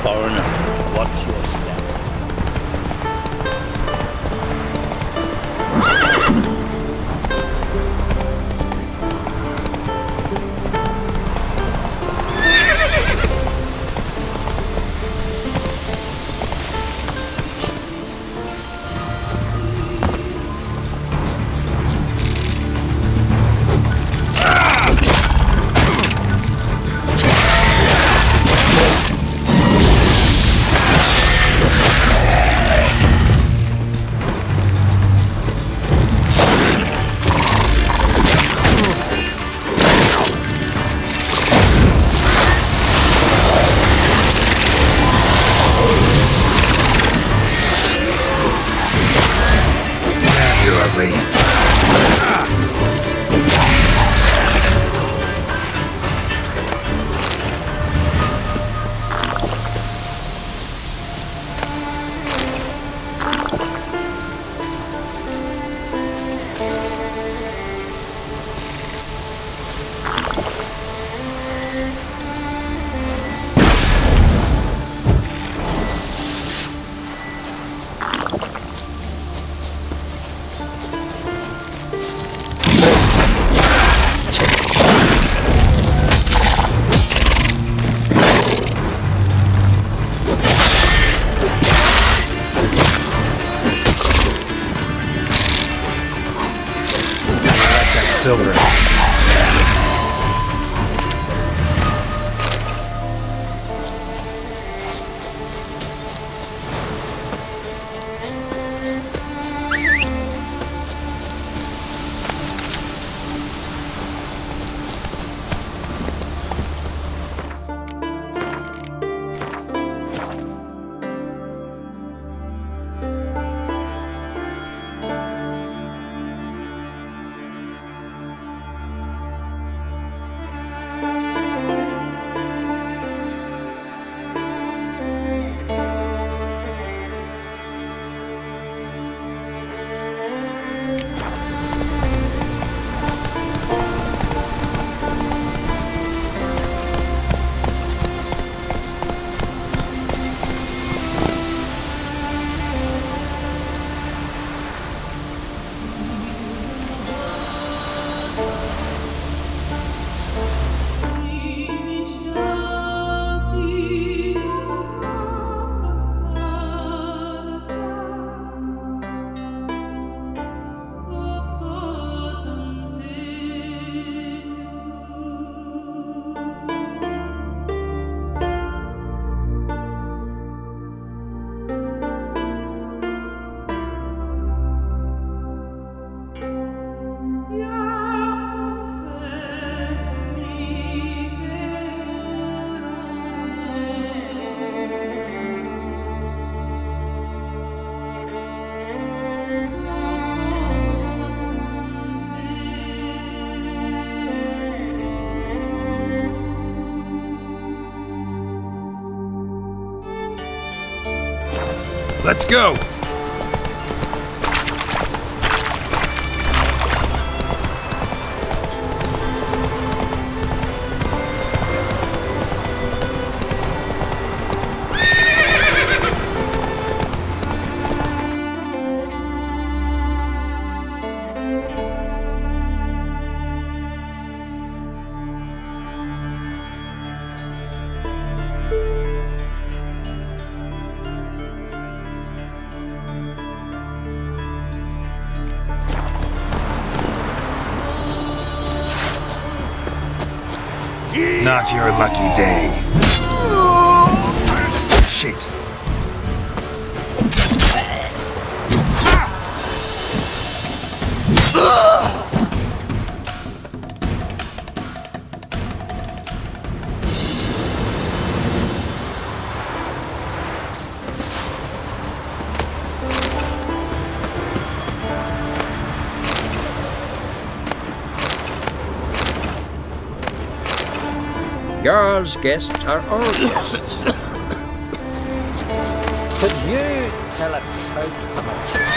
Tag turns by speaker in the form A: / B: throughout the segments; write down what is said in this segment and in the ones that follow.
A: Foreigner, what's your step?
B: Silver. Let's go! Not your lucky day. Shit.
C: Jarl's guests are all guests. Could you tell a trout from a chip?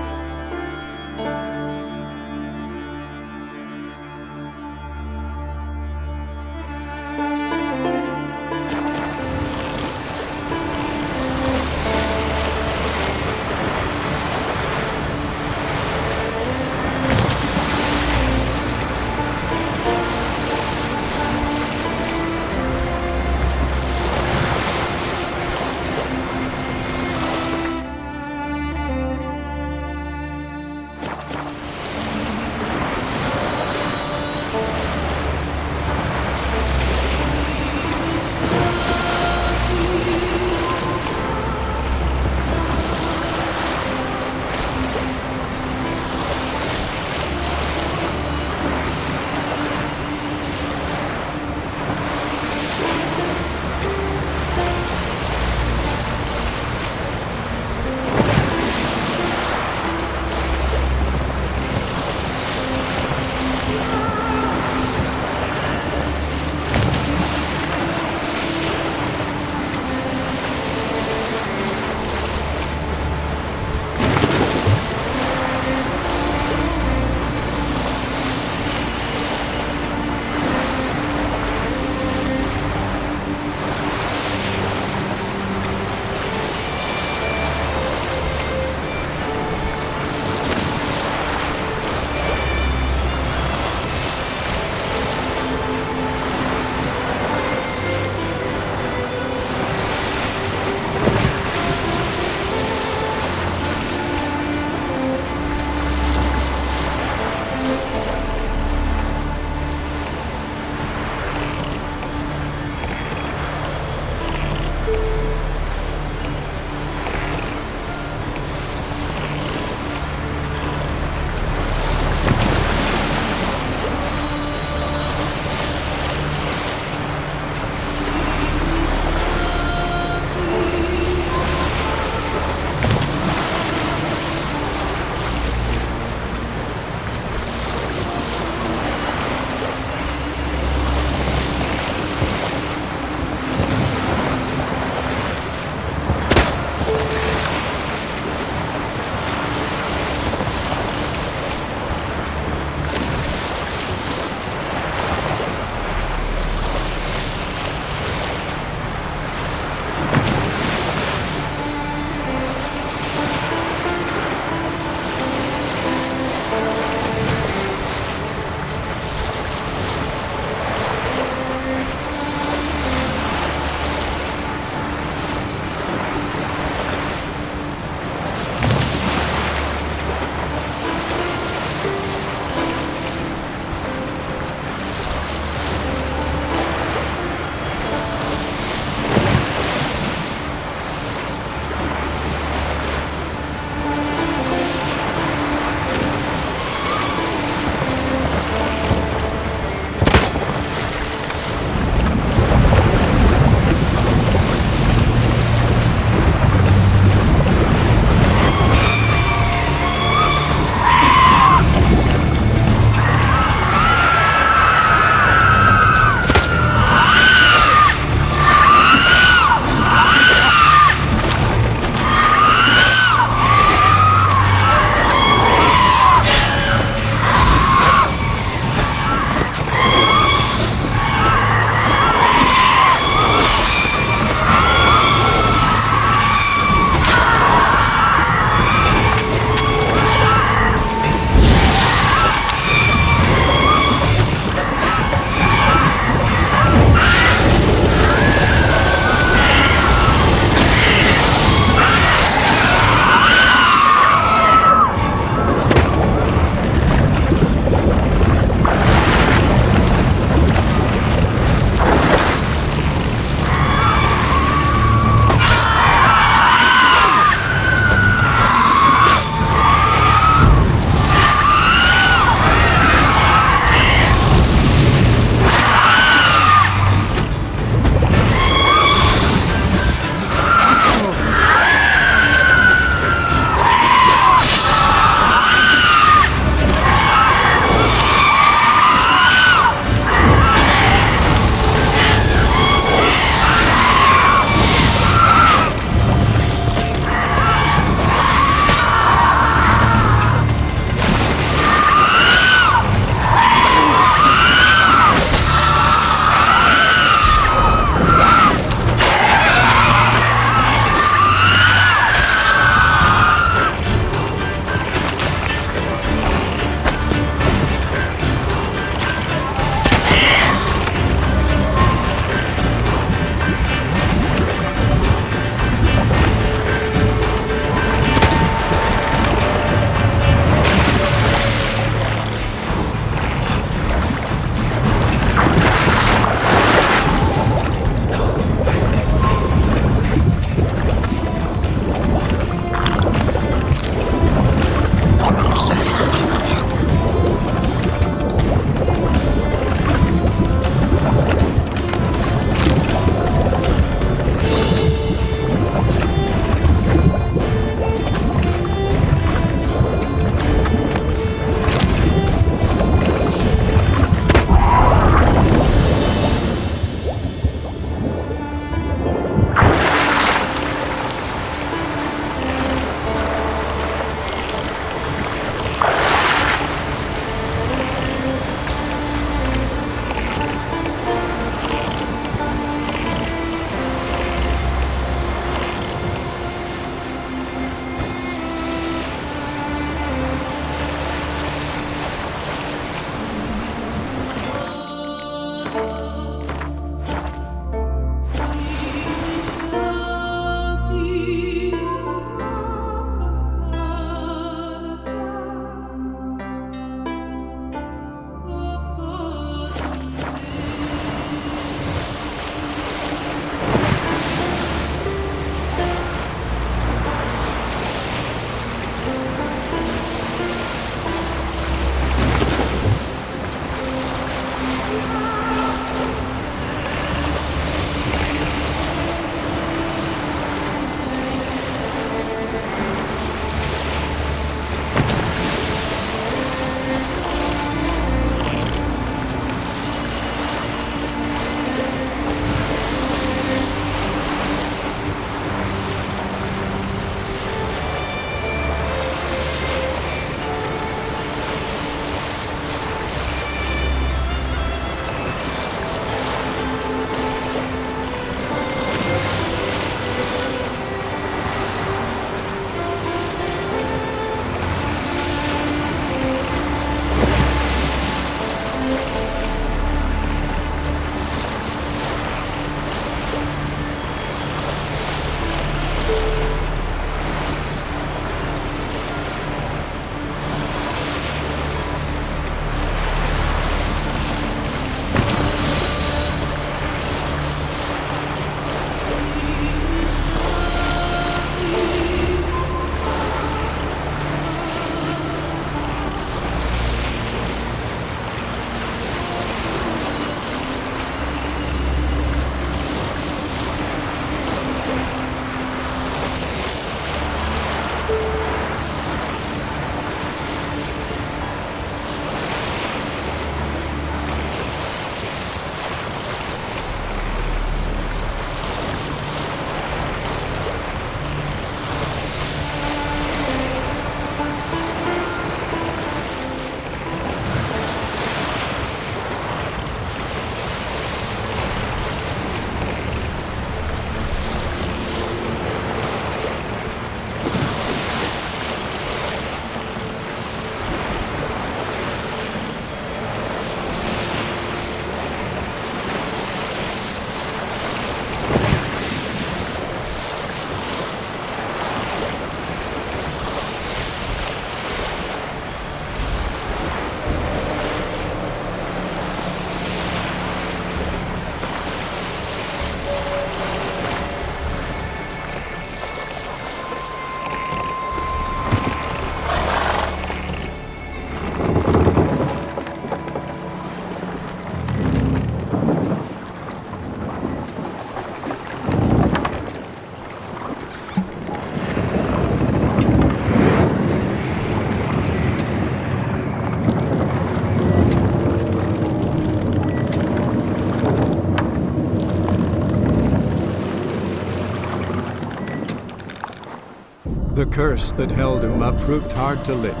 D: The curse that held Uma proved hard to lift,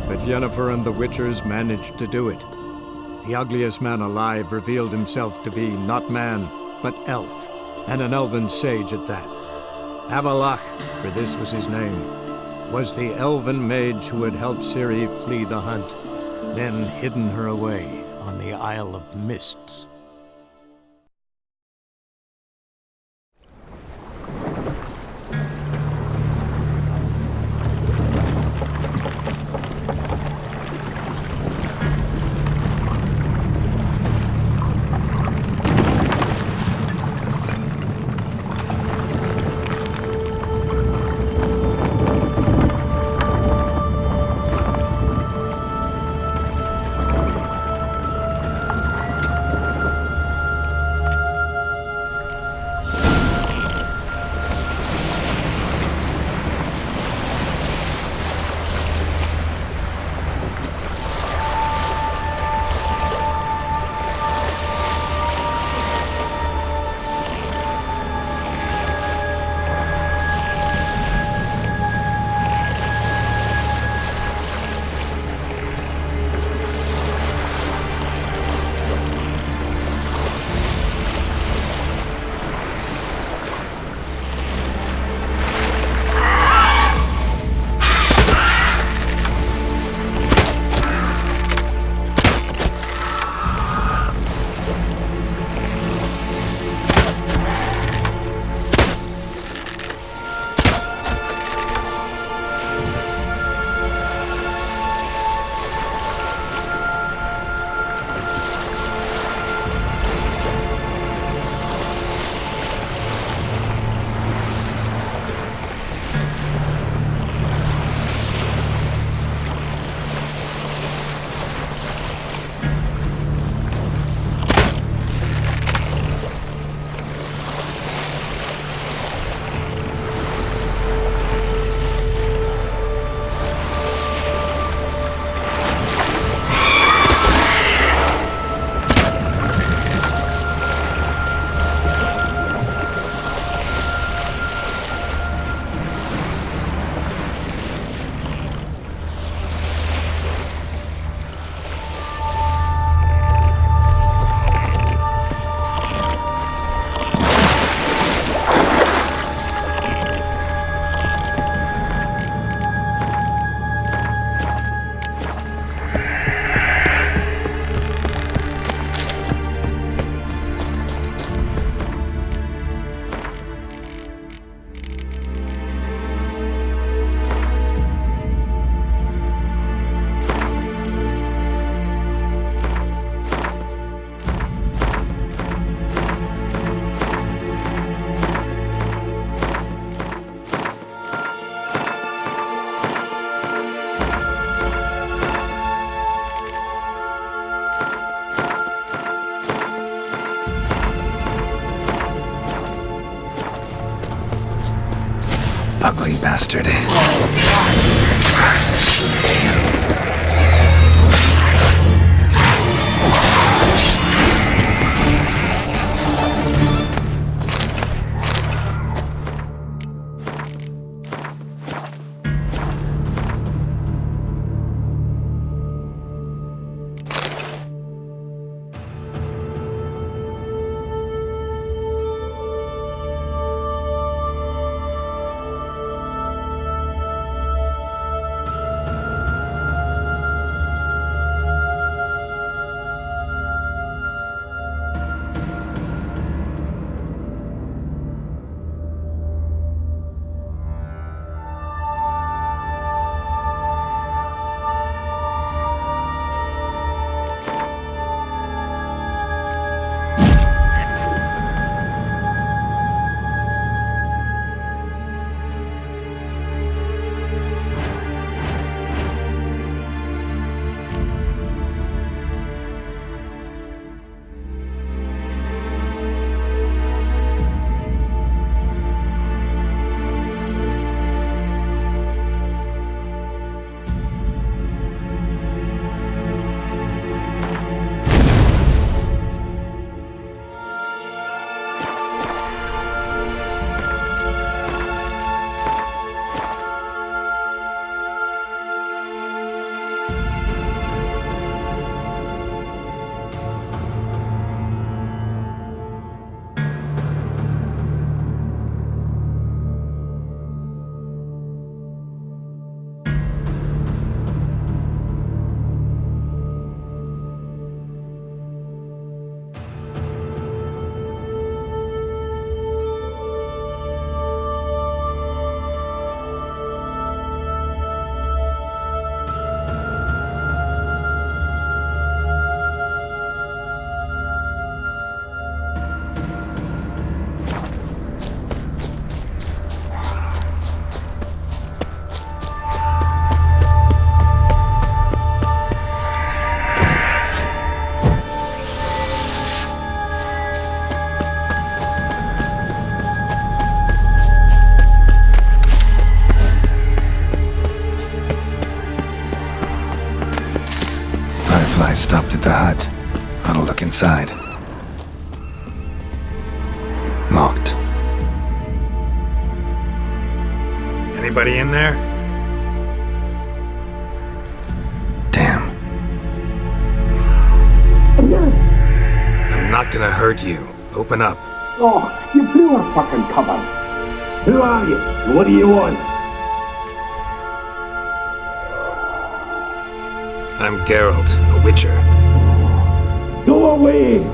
D: but Yennefer and the Witchers managed to do it. The ugliest man alive revealed himself to be not man, but elf, and an elven sage at that. Avalach, for this was his name, was the elven mage who had helped Ciri flee the hunt, then hidden her away on the Isle of Mists.
B: Ugly bastard. the hut. I'll look inside. Locked. Anybody in there? Damn. I'm not gonna hurt you. Open up.
E: Oh, you blew our fucking cover. Who are you? What do you want?
B: I'm Geralt, a witcher.
E: Go away!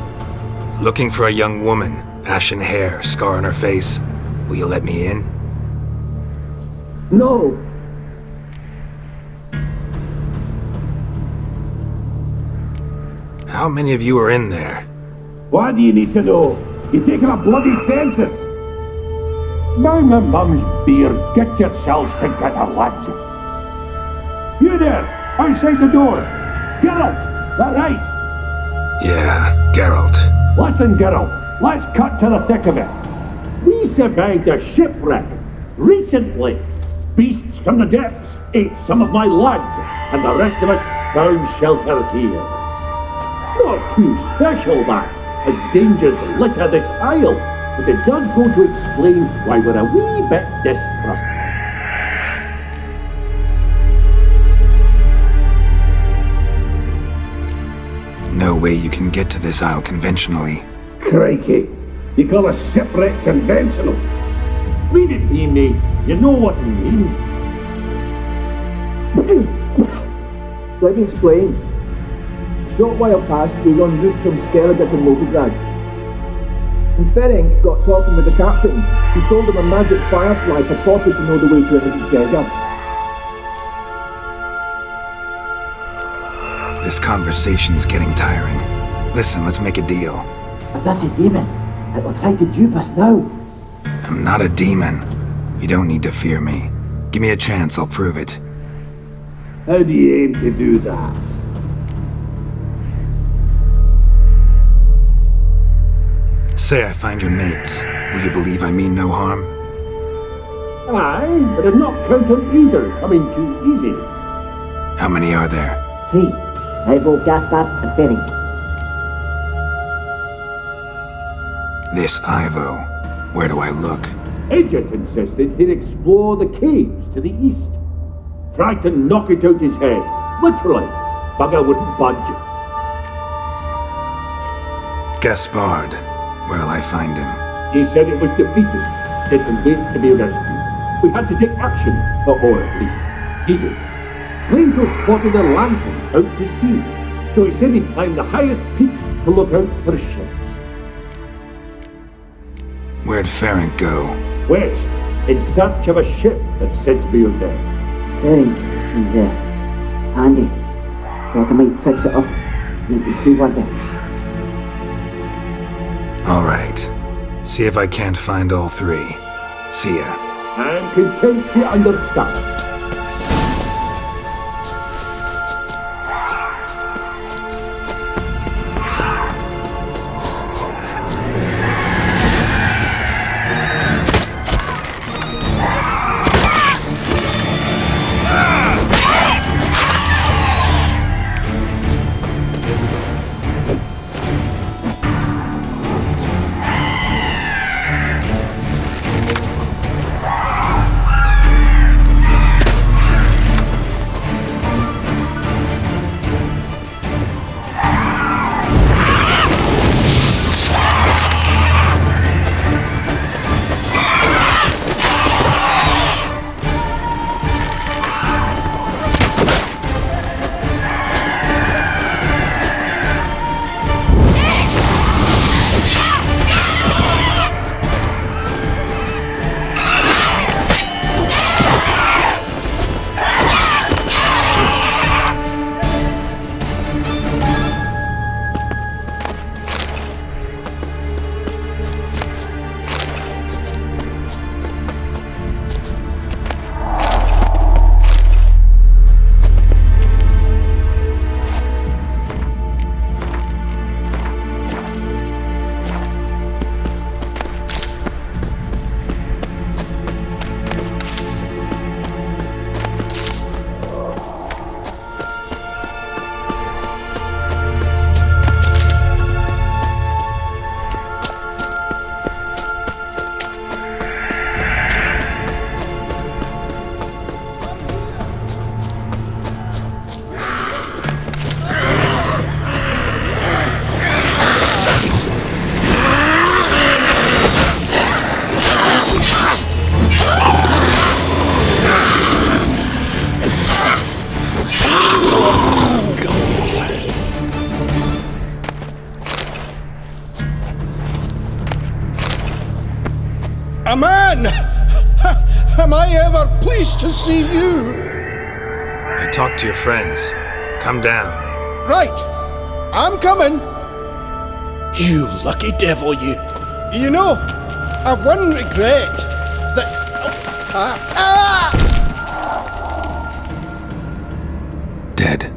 B: Looking for a young woman. Ashen hair, scar on her face. Will you let me in?
E: No.
B: How many of you are in there?
E: Why do you need to know? You're taking a bloody census. By my mum's beard, get yourselves together, lads. You there, outside the door. Geralt, that right?
B: Yeah, Geralt.
E: Listen, Geralt, let's cut to the thick of it. We survived a shipwreck recently. Beasts from the depths ate some of my lads, and the rest of us found shelter here. Not too special, that, as dangers litter this isle, but it does go to explain why we're a wee bit distrustful.
B: No way you can get to this isle conventionally.
E: Crikey, you call a shipwreck conventional? Leave it be, mate. You know what he means.
F: Let me explain. A short while past, we were en route from Skellige to Mogelgrad. And Ferenc got talking with the captain. He told him a magic firefly purported to know the way to a hidden treasure.
B: This conversation's getting tiring. Listen, let's make a deal.
F: If that's a demon, it'll try to dupe us now.
B: I'm not a demon. You don't need to fear me. Give me a chance, I'll prove it.
E: How do you aim to do that?
B: Say I find your mates. Will you believe I mean no harm?
E: Aye, but I'd not count on either coming too easy.
B: How many are there?
F: 3. Ivo, Gaspar, and Ferenc.
B: This Ivo. Where do I look?
E: Agent insisted he'd explore the caves to the east. Tried to knock it out his head. Literally. Bugger wouldn't budge.
B: Gaspard. Where'll I find him?
E: He said it was defeatist, set and wait to be rescued. We had to take action, or at least he did. Claimed to have spotted a lantern out to sea, so he said he'd climb the highest peak to look out for ships.
B: Where'd Ferenc go?
E: West, in search of a ship that's said to be out there.
F: Ferenc, he's handy. Thought I might fix it up, make you seaworthy.
B: All right. See if I can't find all 3. See ya.
E: I'm content to understand.
G: A man! Am I ever pleased to see you?
B: I talked to your friends. Come down.
G: Right. I'm coming. You lucky devil, you. You know, I've one regret. That...
B: Dead.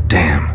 B: Damn.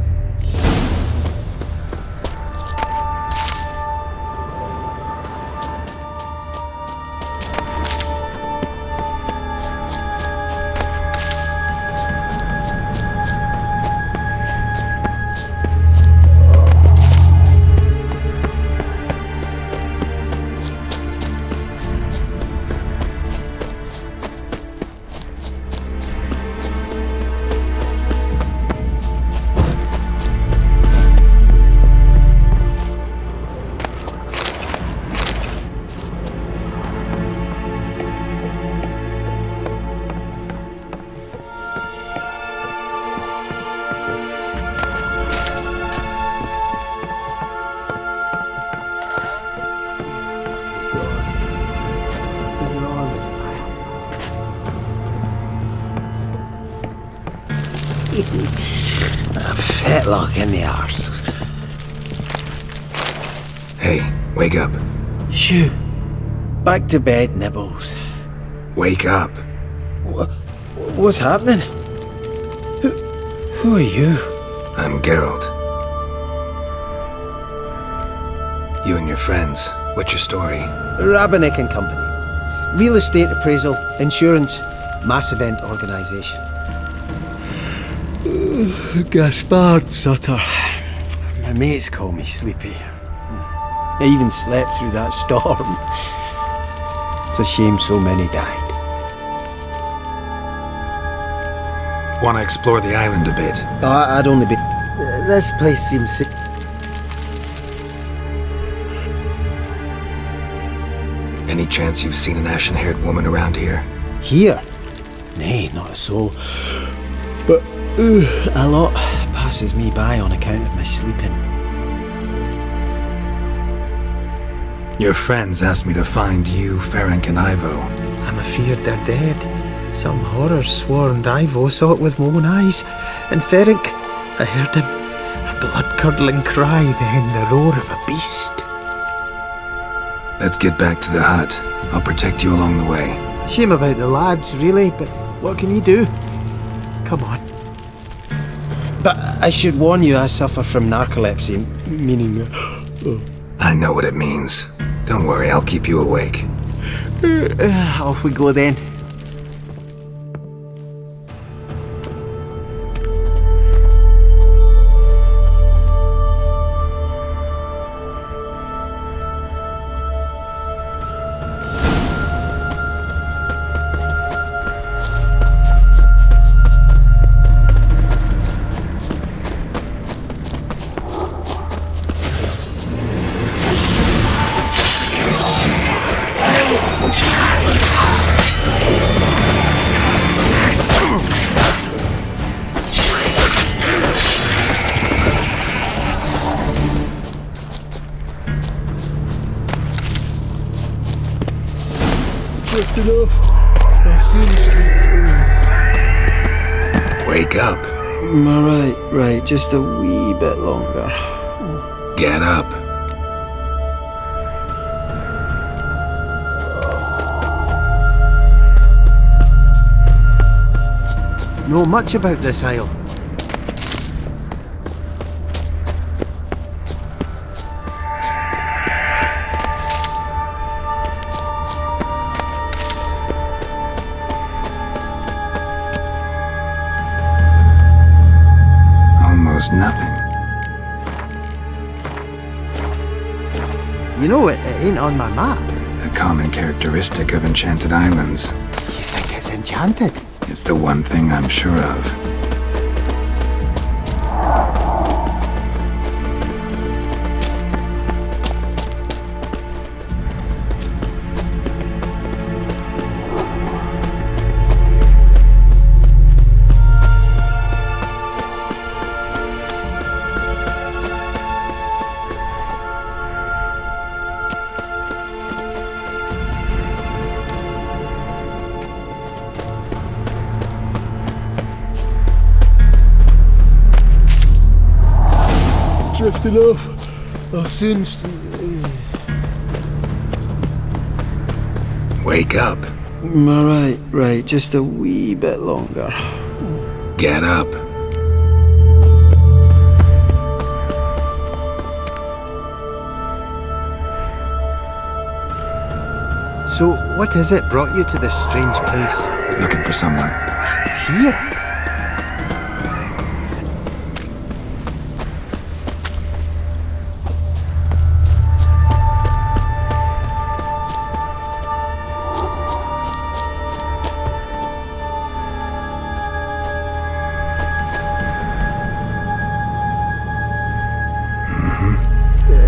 C: A fetlock in the arse.
B: Hey, wake up.
C: Shoo. Back to bed, Nibbles.
B: Wake up.
C: What's happening? Who are you?
B: I'm Geralt. You and your friends. What's your story?
C: Rabbinick and Company. Real estate appraisal, insurance, mass event organisation. Gaspard Sutter. My mates call me Sleepy. I even slept through that storm. It's a shame so many died.
B: Want to explore the island a bit?
C: I'd only be... This place seems sick.
B: Any chance you've seen an ashen-haired woman around here?
C: Here? Nay, not a soul. But a lot passes me by on account of my sleeping.
B: Your friends asked me to find you, Ferenc, and Ivo.
C: I'm afeard they're dead. Some horrors swarmed Ivo, saw it with my own eyes. And Ferenc, I heard him. A blood-curdling cry, then the roar of a beast.
B: Let's get back to the hut. I'll protect you along the way.
C: Shame about the lads, really, but what can you do? Come on. But I should warn you, I suffer from narcolepsy, meaning...
B: I know what it means. Don't worry, I'll keep you awake.
C: Off we go then.
B: Wake up.
C: Right, just a wee bit longer.
B: Get up.
C: Know much about this isle.
B: Almost nothing.
C: You know, it ain't on my map.
B: A common characteristic of enchanted islands.
C: You think it's enchanted?
B: It's the one thing I'm sure of.
G: enough. I'll soon...
B: Wake up.
C: Right, just a wee bit longer.
B: Get up.
C: So, what is it brought you to this strange place?
B: Looking for someone.
C: Here?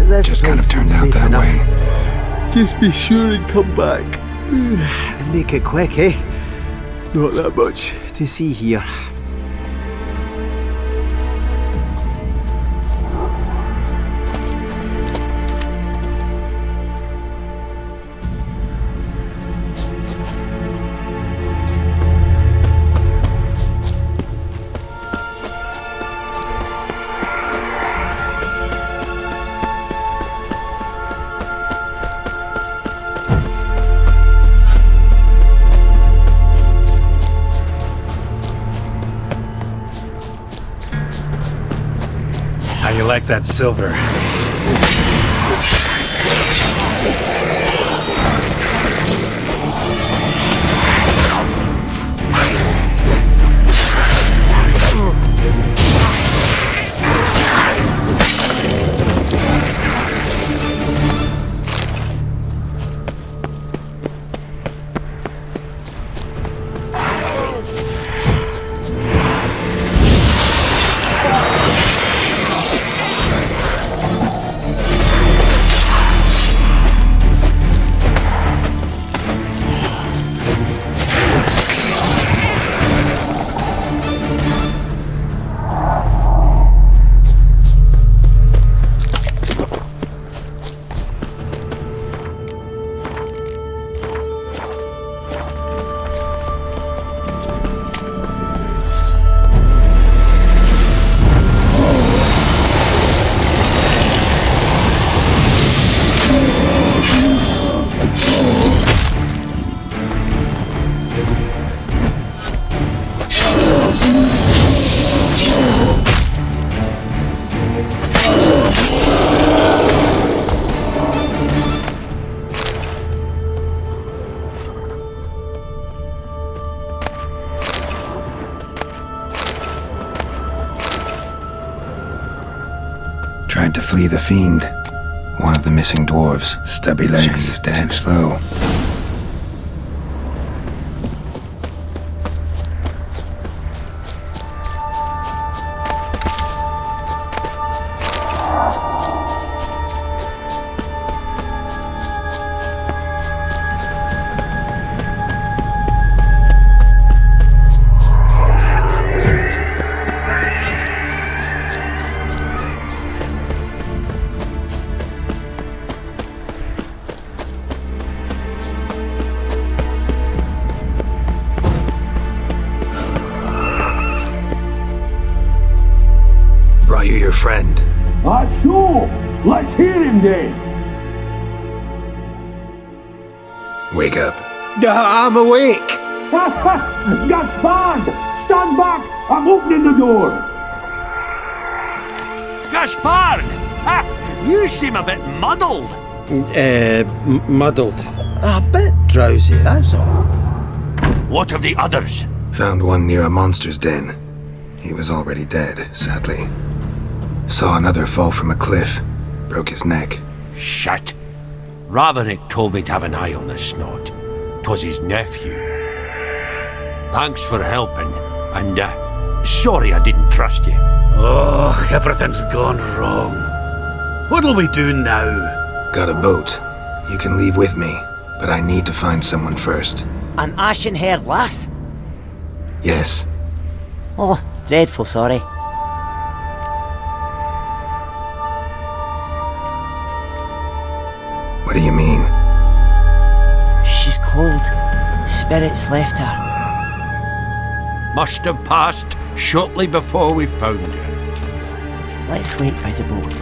C: This
B: Just kind of
C: place
B: turned
C: seems
B: out
C: safe
B: that
C: enough.
B: way.
C: Just be sure and come back. And make it quick, eh? Not that much to see here.
B: How you like that silver? Tried to flee the fiend. One of the missing dwarves. Stubby legs, dead slow. Brought you your friend.
E: That's so. Let's hear him then.
B: Wake up.
C: I'm awake!
E: Gaspard! Stand back! I'm opening the door!
A: Gaspard! Ha! You seem a bit muddled.
C: Muddled. A bit drowsy, that's all.
A: What of the others?
B: Found one near a monster's den. He was already dead, sadly. Saw another fall from a cliff. Broke his neck.
A: Shit. Rabenik told me to have an eye on the snot. 'Twas his nephew. Thanks for helping, and sorry I didn't trust you.
H: Oh, everything's gone wrong. What'll we do now?
B: Got a boat. You can leave with me, but I need to find someone first.
I: An ashen-haired lass?
B: Yes.
I: Oh, dreadful sorry.
B: What do you mean?
I: She's cold. Spirits left her.
A: Must have passed shortly before we found her.
I: Let's wait by the boat.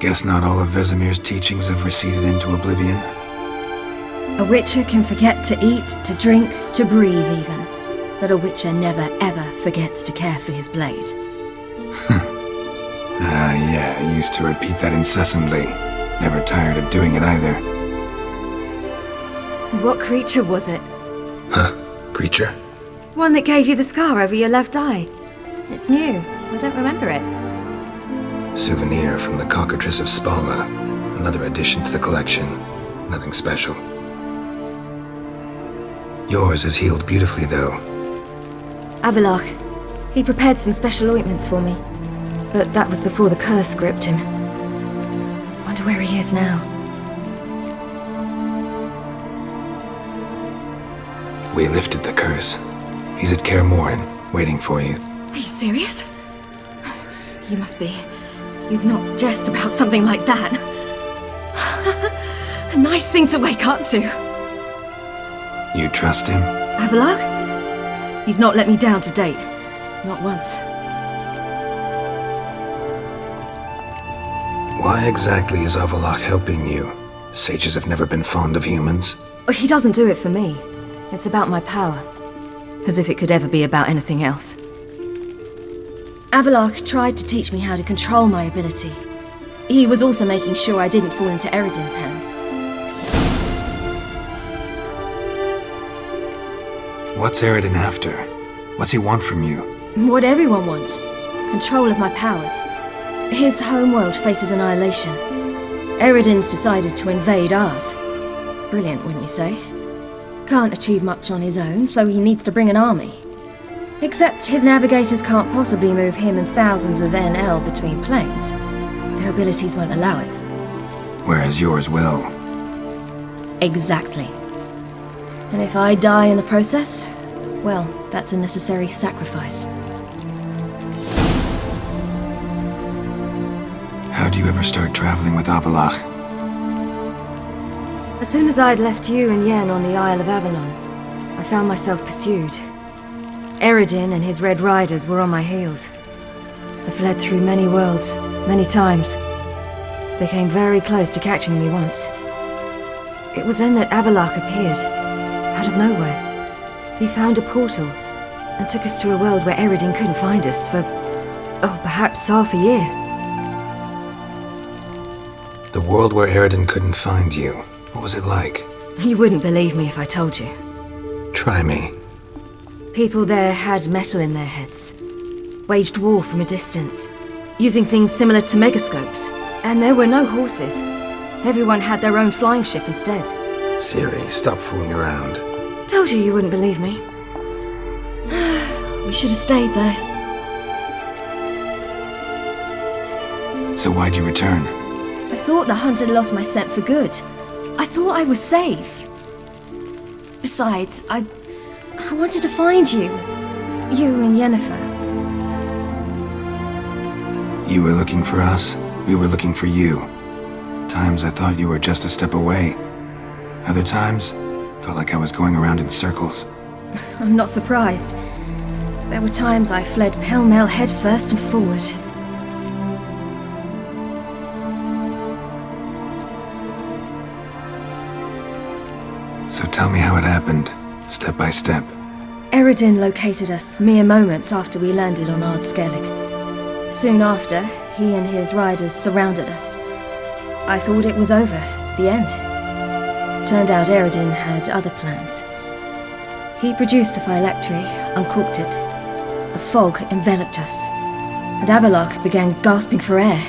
B: Guess not all of Vesemir's teachings have receded into oblivion.
J: A witcher can forget to eat, to drink, to breathe even. But a witcher never ever forgets to care for his blade.
B: Yeah, I used to repeat that incessantly. Never tired of doing it either.
J: What creature was it?
B: Huh? Creature?
J: One that gave you the scar over your left eye. It's new. I don't remember it.
B: Souvenir from the Cockatrice of Spala. Another addition to the collection. Nothing special. Yours has healed beautifully, though.
J: Avalok. He prepared some special ointments for me. But that was before the curse gripped him. Wonder where he is now.
B: We lifted the curse. He's at Kaer Morhen, waiting for you.
J: Are you serious? You must be. You'd not jest about something like that. A nice thing to wake up to.
B: You trust him?
J: Avalok? He's not let me down to date. Not once.
B: Why exactly is Avalok helping you? Sages have never been fond of humans.
J: He doesn't do it for me. It's about my power. As if it could ever be about anything else. Avalok tried to teach me how to control my ability. He was also making sure I didn't fall into Eredin's hands.
B: What's Eredin after? What's he want from you?
J: What everyone wants. Control of my powers. His homeworld faces annihilation. Eredin's decided to invade ours. Brilliant, wouldn't you say? Can't achieve much on his own, so he needs to bring an army. Except his navigators can't possibly move him and thousands of NL between planes. Their abilities won't allow it.
B: Whereas yours will.
J: Exactly. And if I die in the process, well, that's a necessary sacrifice.
B: How do you ever start traveling with Avalok?
J: As soon as I'd left you and Yen on the Isle of Avalon, I found myself pursued. Eredin and his Red Riders were on my heels. I fled through many worlds, many times. They came very close to catching me once. It was then that Avalok appeared, out of nowhere. He found a portal, and took us to a world where Eredin couldn't find us for, perhaps half a year.
B: The world where Eredin couldn't find you. What was it like?
J: You wouldn't believe me if I told you.
B: Try me.
J: People there had metal in their heads. Waged war from a distance, using things similar to megascopes. And there were no horses. Everyone had their own flying ship instead.
B: Siri, stop fooling around.
J: Told you wouldn't believe me. We should have stayed there.
B: So why'd you return?
J: I thought the hunt had lost my scent for good. I thought I was safe. Besides, I wanted to find you. You and Yennefer.
B: You were looking for us, we were looking for you. Times I thought you were just a step away. Other times, felt like I was going around in circles.
J: I'm not surprised. There were times I fled pell-mell head first and forward.
B: So tell me how it happened, step by step.
J: Eredin located us mere moments after we landed on Ard Skellig. Soon after, he and his riders surrounded us. I thought it was over, the end. Turned out Eredin had other plans. He produced the phylactery, uncorked it. A fog enveloped us, and Avalok began gasping for air.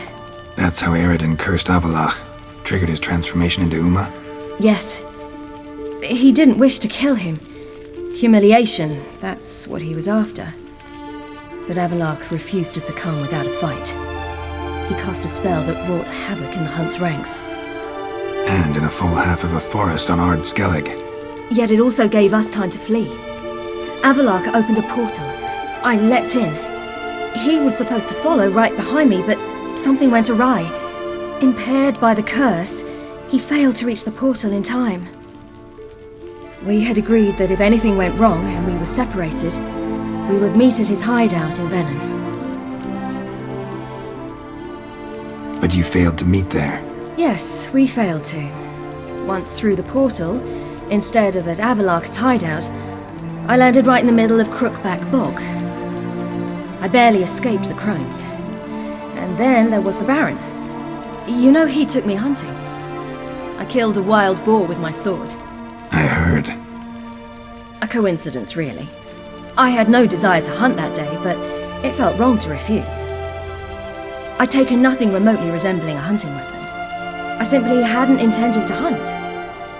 B: That's how Eredin cursed Avalok, triggered his transformation into Uma?
J: Yes. He didn't wish to kill him. Humiliation, that's what he was after. But Avalok refused to succumb without a fight. He cast a spell that wrought havoc in the hunt's ranks.
B: And in a full half of a forest on Ard Skellig.
J: Yet it also gave us time to flee. Avalok opened a portal. I leapt in. He was supposed to follow right behind me, but something went awry. Impaired by the curse, he failed to reach the portal in time. We had agreed that if anything went wrong and we were separated, we would meet at his hideout in Velen.
B: But you failed to meet there.
J: Yes, we failed to. Once through the portal, instead of at Avalok's hideout, I landed right in the middle of Crookback Bog. I barely escaped the crones. And then there was the Baron. You know, he took me hunting. I killed a wild boar with my sword.
B: I heard.
J: A coincidence, really. I had no desire to hunt that day, but it felt wrong to refuse. I'd taken nothing remotely resembling a hunting weapon. I simply hadn't intended to hunt.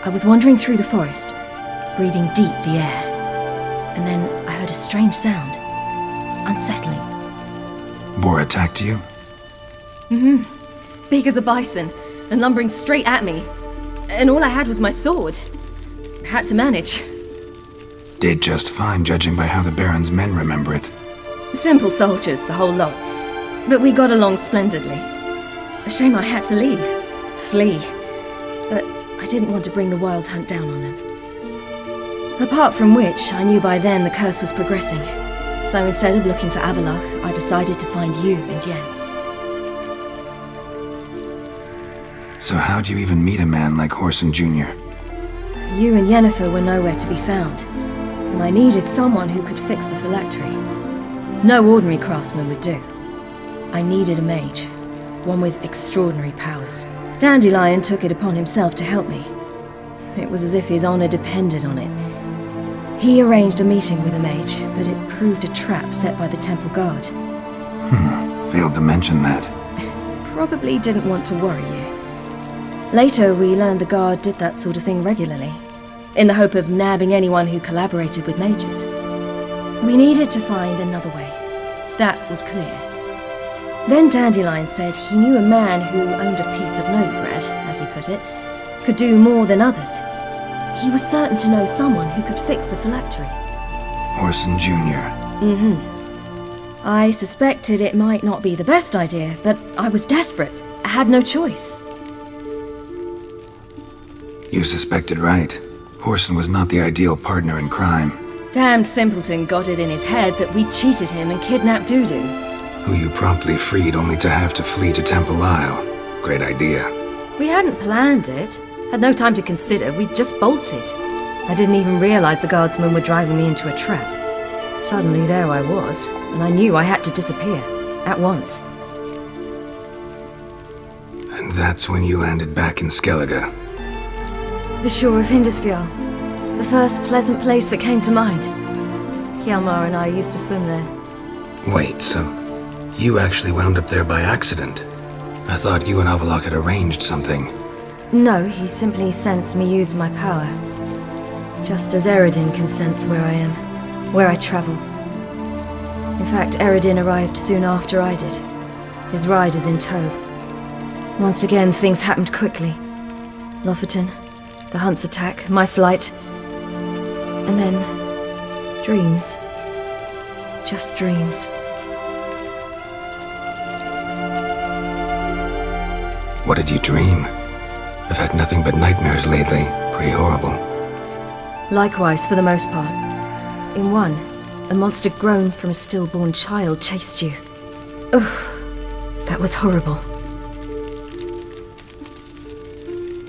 J: I was wandering through the forest, breathing deep the air. And then I heard a strange sound. Unsettling.
B: Boar attacked you?
J: Mm-hmm. Big as a bison, and lumbering straight at me. And all I had was my sword. Had to manage.
B: Did just fine, judging by how the Baron's men remember it.
J: Simple soldiers, the whole lot. But we got along splendidly. A shame I had to leave. Flee. But I didn't want to bring the wild hunt down on them. Apart from which, I knew by then the curse was progressing. So instead of looking for Avalok, I decided to find you and Yen.
B: So how'd you even meet a man like Horson Jr.?
J: You and Yennefer were nowhere to be found, and I needed someone who could fix the phylactery. No ordinary craftsman would do. I needed a mage, one with extraordinary powers. Dandelion took it upon himself to help me. It was as if his honor depended on it. He arranged a meeting with a mage, but it proved a trap set by the temple guard.
B: Failed to mention that.
J: Probably didn't want to worry you. Later, we learned the guard did that sort of thing regularly, in the hope of nabbing anyone who collaborated with mages. We needed to find another way. That was clear. Then Dandelion said he knew a man who owned a piece of Novigrad, as he put it, could do more than others. He was certain to know someone who could fix the phylactery.
B: Horson Jr.
J: Mm-hmm. I suspected it might not be the best idea, but I was desperate. I had no choice.
B: You suspected right. Horson was not the ideal partner in crime.
J: Damned simpleton got it in his head that we cheated him and kidnapped Dudu.
B: Who you promptly freed only to have to flee to Temple Isle. Great idea.
J: We hadn't planned it. Had no time to consider. We just bolted. I didn't even realize the guardsmen were driving me into a trap. Suddenly there I was, and I knew I had to disappear. At once.
B: And that's when you landed back in Skellige.
J: The shore of Hindisfjall. The first pleasant place that came to mind. Hjalmar and I used to swim there.
B: Wait, so you actually wound up there by accident? I thought you and Avalok had arranged something.
J: No, he simply sensed me use my power. Just as Eredin can sense where I am, where I travel. In fact, Eredin arrived soon after I did, his riders in tow. Once again, things happened quickly. Lofoten, the hunt's attack, my flight. And then, dreams. Just dreams.
B: What did you dream? I've had nothing but nightmares lately. Pretty horrible.
J: Likewise, for the most part. In one, a monster grown from a stillborn child chased you. Ugh, that was horrible.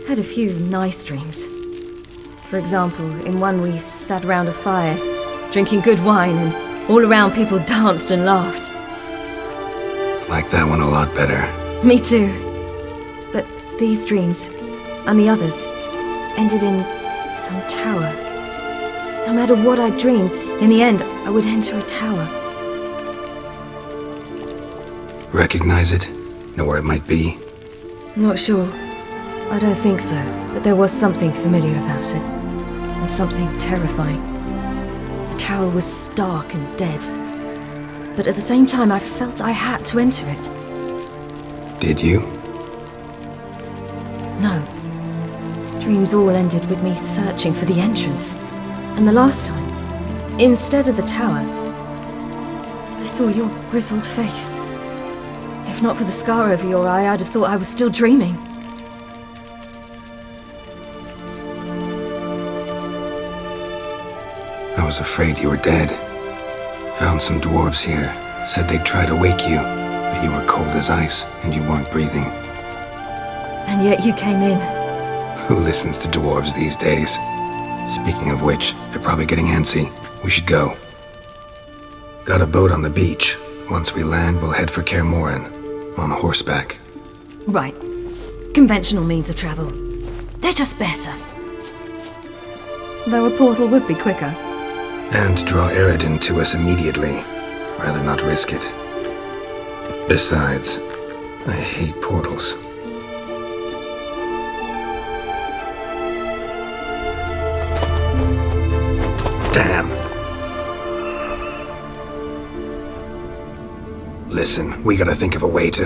J: Had a few nice dreams. For example, in one we sat around a fire, drinking good wine, and all around people danced and laughed.
B: Like that one a lot better.
J: Me too. But these dreams, and the others, ended in some tower. No matter what I dreamed, in the end, I would enter a tower.
B: Recognize it? Know where it might be?
J: Not sure. I don't think so, but there was something familiar about it. And something terrifying. The tower was stark and dead. But at the same time, I felt I had to enter it.
B: Did you?
J: No. Dreams all ended with me searching for the entrance. And the last time, instead of the tower, I saw your grizzled face. If not for the scar over your eye, I'd have thought I was still dreaming.
B: I was afraid you were dead. Found some dwarves here. Said they'd try to wake you, but you were cold as ice and you weren't breathing.
J: And yet you came in.
B: Who listens to dwarves these days? Speaking of which, they're probably getting antsy. We should go. Got a boat on the beach. Once we land, we'll head for Kaer Morhen. On horseback.
J: Right. Conventional means of travel. They're just better. Though a portal would be quicker.
B: And draw Eredin to us immediately. Rather not risk it. Besides, I hate portals. Damn. Listen, we gotta think of a way to...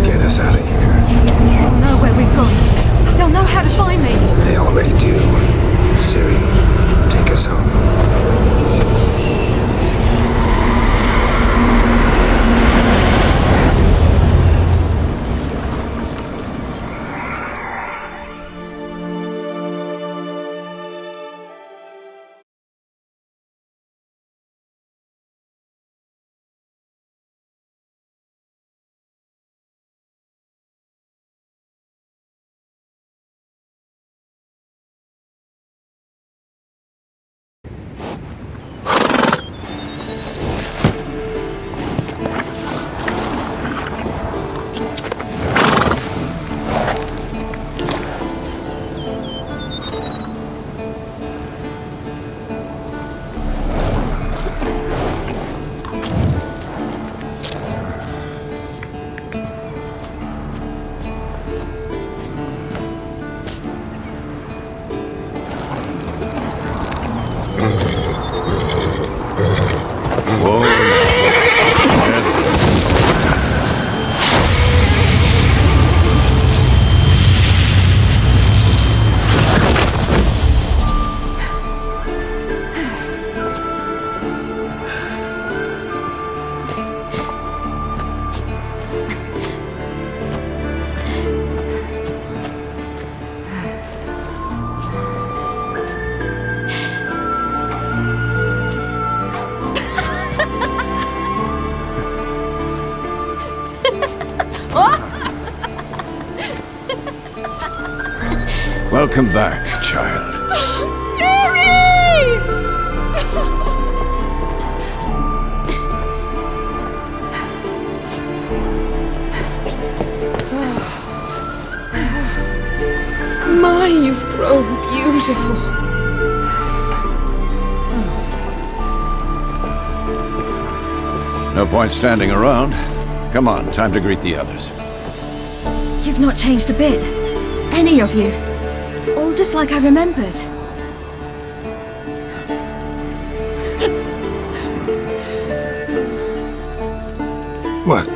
B: Get us out of here.
J: They'll know where we've gone. They'll know how to find me.
B: They already do. Ciri, take us home.
H: Welcome back, child.
K: My, you've grown beautiful.
H: No point standing around. Come on, time to greet the others.
J: You've not changed a bit. Any of you. All just like I remembered.
B: What?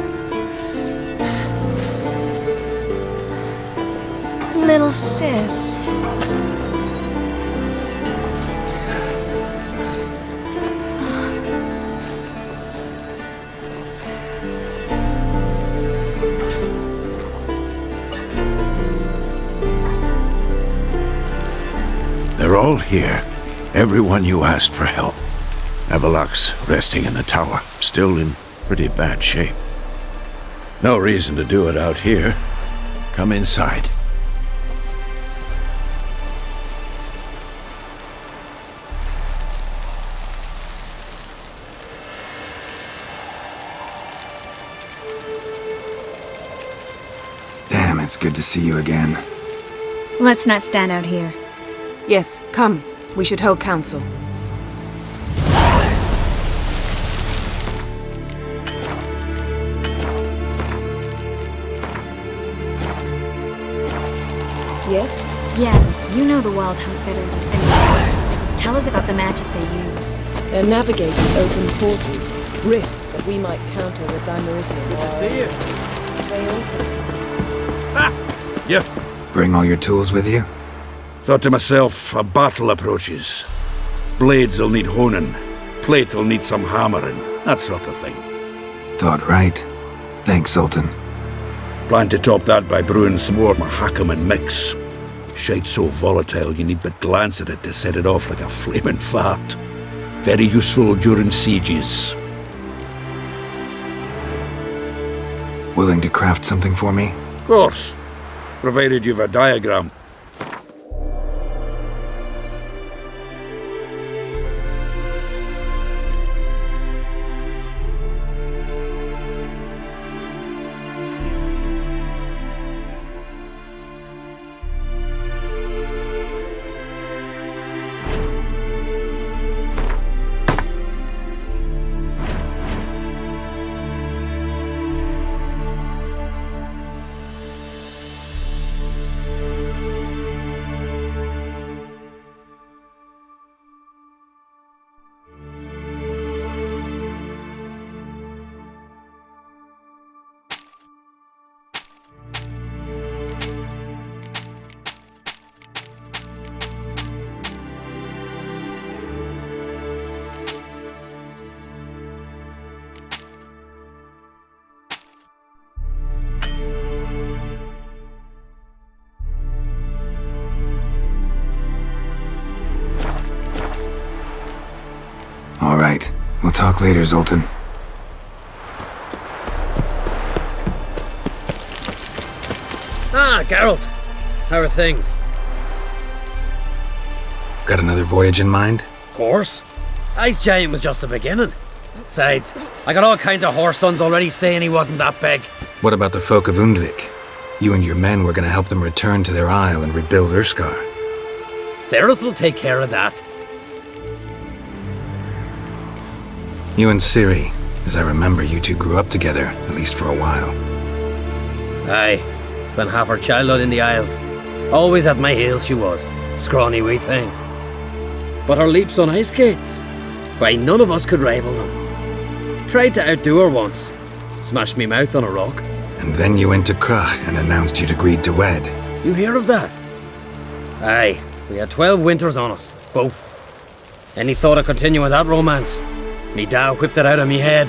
K: Little sis.
H: They're all here. Everyone you asked for help. Avalok's resting in the tower, still in pretty bad shape. No reason to do it out here. Come inside.
B: Damn, it's good to see you again.
L: Let's not stand out here.
K: Yes, come. We should hold council. Yes?
L: Yeah, you know the Wild Hunt better than anyone else. Tell us about the magic they use.
K: Their navigators open portals, rifts that we might counter with Dimeridian.
H: Good to see you.
K: They also say...
H: Yeah.
B: Bring all your tools with you?
H: Thought to myself, a battle approaches. Blades will need honing. Plate will need some hammering. That sort of thing.
B: Thought right. Thanks, Sultan.
H: Plan to top that by brewing some more Mahakaman mix. Shite so volatile you need but glance at it to set it off like a flaming fart. Very useful during sieges.
B: Willing to craft something for me?
H: Of course, provided you've a diagram.
B: All right. We'll talk later, Zoltan.
M: Ah, Geralt. How are things?
B: Got another voyage in mind?
M: Of course. Ice Giant was just the beginning. Besides, I got all kinds of horse sons already saying he wasn't that big.
B: What about the folk of Undvik? You and your men were going to help them return to their isle and rebuild Urskar.
M: Cerys will take care of that.
B: You and Ciri, as I remember, you two grew up together, at least for a while.
M: Aye, spent half her childhood in the Isles. Always at my heels she was, scrawny wee thing. But her leaps on ice skates, why, none of us could rival them. Tried to outdo her once, smashed me mouth on a rock.
B: And then you went to Krach and announced you'd agreed to wed.
M: You hear of that? Aye, we had 12 winters on us, both. Any thought of continuing that romance? Me da whipped it out of me head.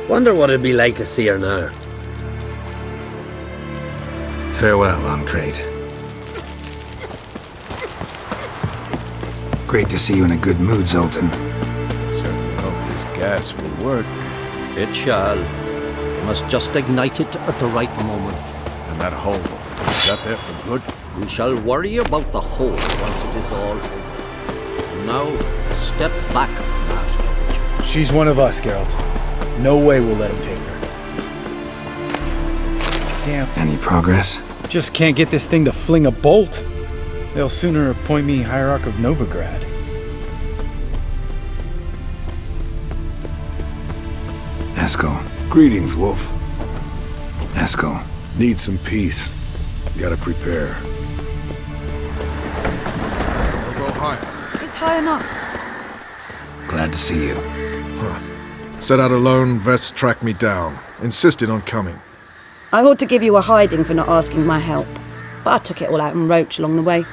M: Wonder what it'd be like to see her now.
B: Farewell, Ancrate. Great to see you in a good mood, Zoltan.
H: Certainly hope this gas will work.
A: It shall. Must just ignite it at the right moment.
H: And that hole, is that there for good?
A: We shall worry about the hole once it is all over. Now, step back, Master.
N: She's one of us, Geralt. No way we'll let him take her. Damn.
B: Any progress?
N: Just can't get this thing to fling a bolt. They'll sooner appoint me Hierarch of Novigrad.
B: Eskel.
H: Greetings, Wolf.
B: Eskel.
H: Need some peace. Gotta prepare.
O: Go higher.
K: It's high enough.
B: Glad to see you.
O: Set out alone, Vess tracked me down. Insisted on coming.
K: I ought to give you a hiding for not asking my help, but I took it all out in Roach along the way.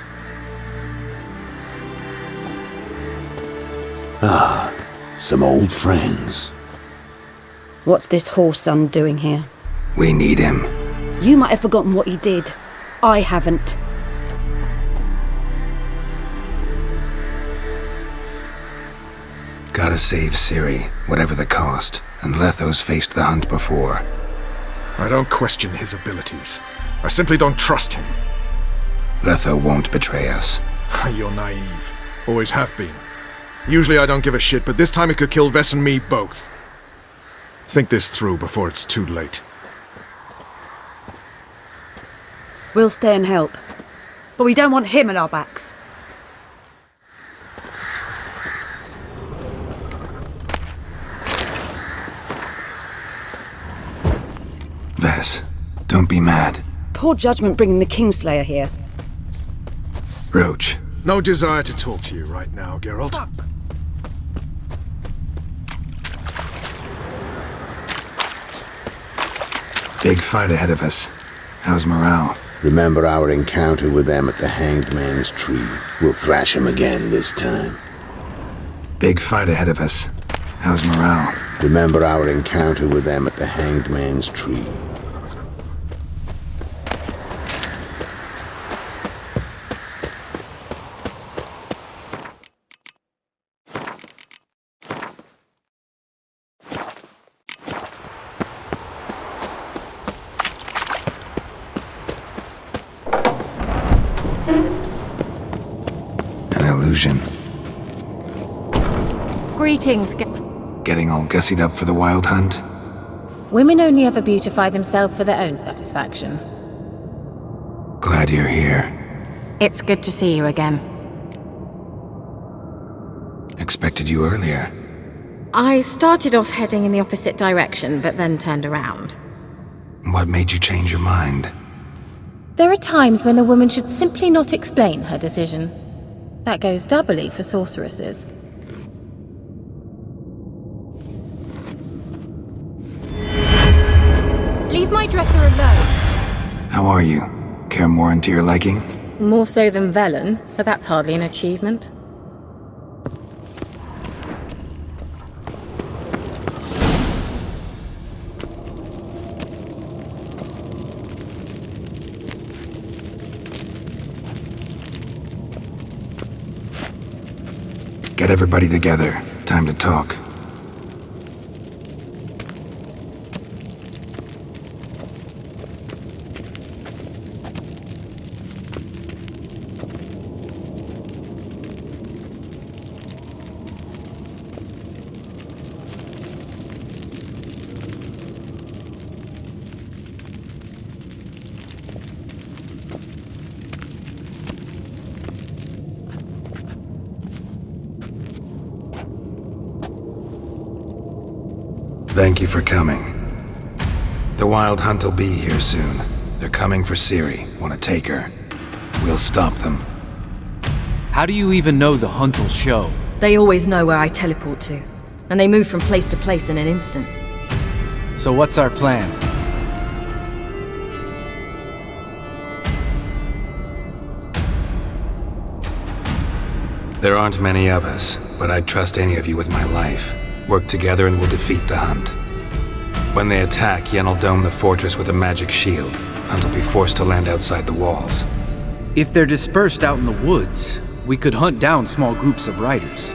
P: Ah, some old friends.
K: What's this horse son doing here?
B: We need him.
K: You might have forgotten what he did. I haven't.
B: Gotta save Ciri, whatever the cost, and Letho's faced the hunt before.
O: I don't question his abilities. I simply don't trust him.
B: Letho won't betray us.
O: You're naive. Always have been. Usually I don't give a shit, but this time it could kill Vess and me both. Think this through before it's too late.
K: We'll stay and help, but we don't want him at our backs.
B: Vess, don't be mad.
K: Poor judgment bringing the Kingslayer here.
B: Roach.
O: No desire to talk to you right now, Geralt.
B: Big fight ahead of us. How's morale?
P: Remember our encounter with them at the Hanged Man's Tree. We'll thrash him again this time.
B: Big fight ahead of us. How's morale?
P: Remember our encounter with them at the Hanged Man's Tree.
B: An illusion.
Q: Greetings.
B: Getting all gussied up for the wild hunt?
Q: Women only ever beautify themselves for their own satisfaction.
B: Glad you're here.
Q: It's good to see you again.
B: Expected you earlier.
Q: I started off heading in the opposite direction, but then turned around.
B: What made you change your mind?
Q: There are times when a woman should simply not explain her decision. That goes doubly for sorceresses. Leave my dresser alone.
B: How are you? Care more into your liking?
Q: More so than Velen, but that's hardly an achievement.
B: Get everybody together. Time to talk. Thank you for coming. The Wild Hunt will be here soon. They're coming for Ciri. Want to take her? We'll stop them.
R: How do you even know the hunt will show?
J: They always know where I teleport to, and they move from place to place in an instant.
R: So what's our plan?
B: There aren't many of us, but I'd trust any of you with my life. Work together and we'll defeat the Hunt. When they attack, Yen will dome the fortress with a magic shield. Hunt will be forced to land outside the walls.
R: If they're dispersed out in the woods, we could hunt down small groups of riders.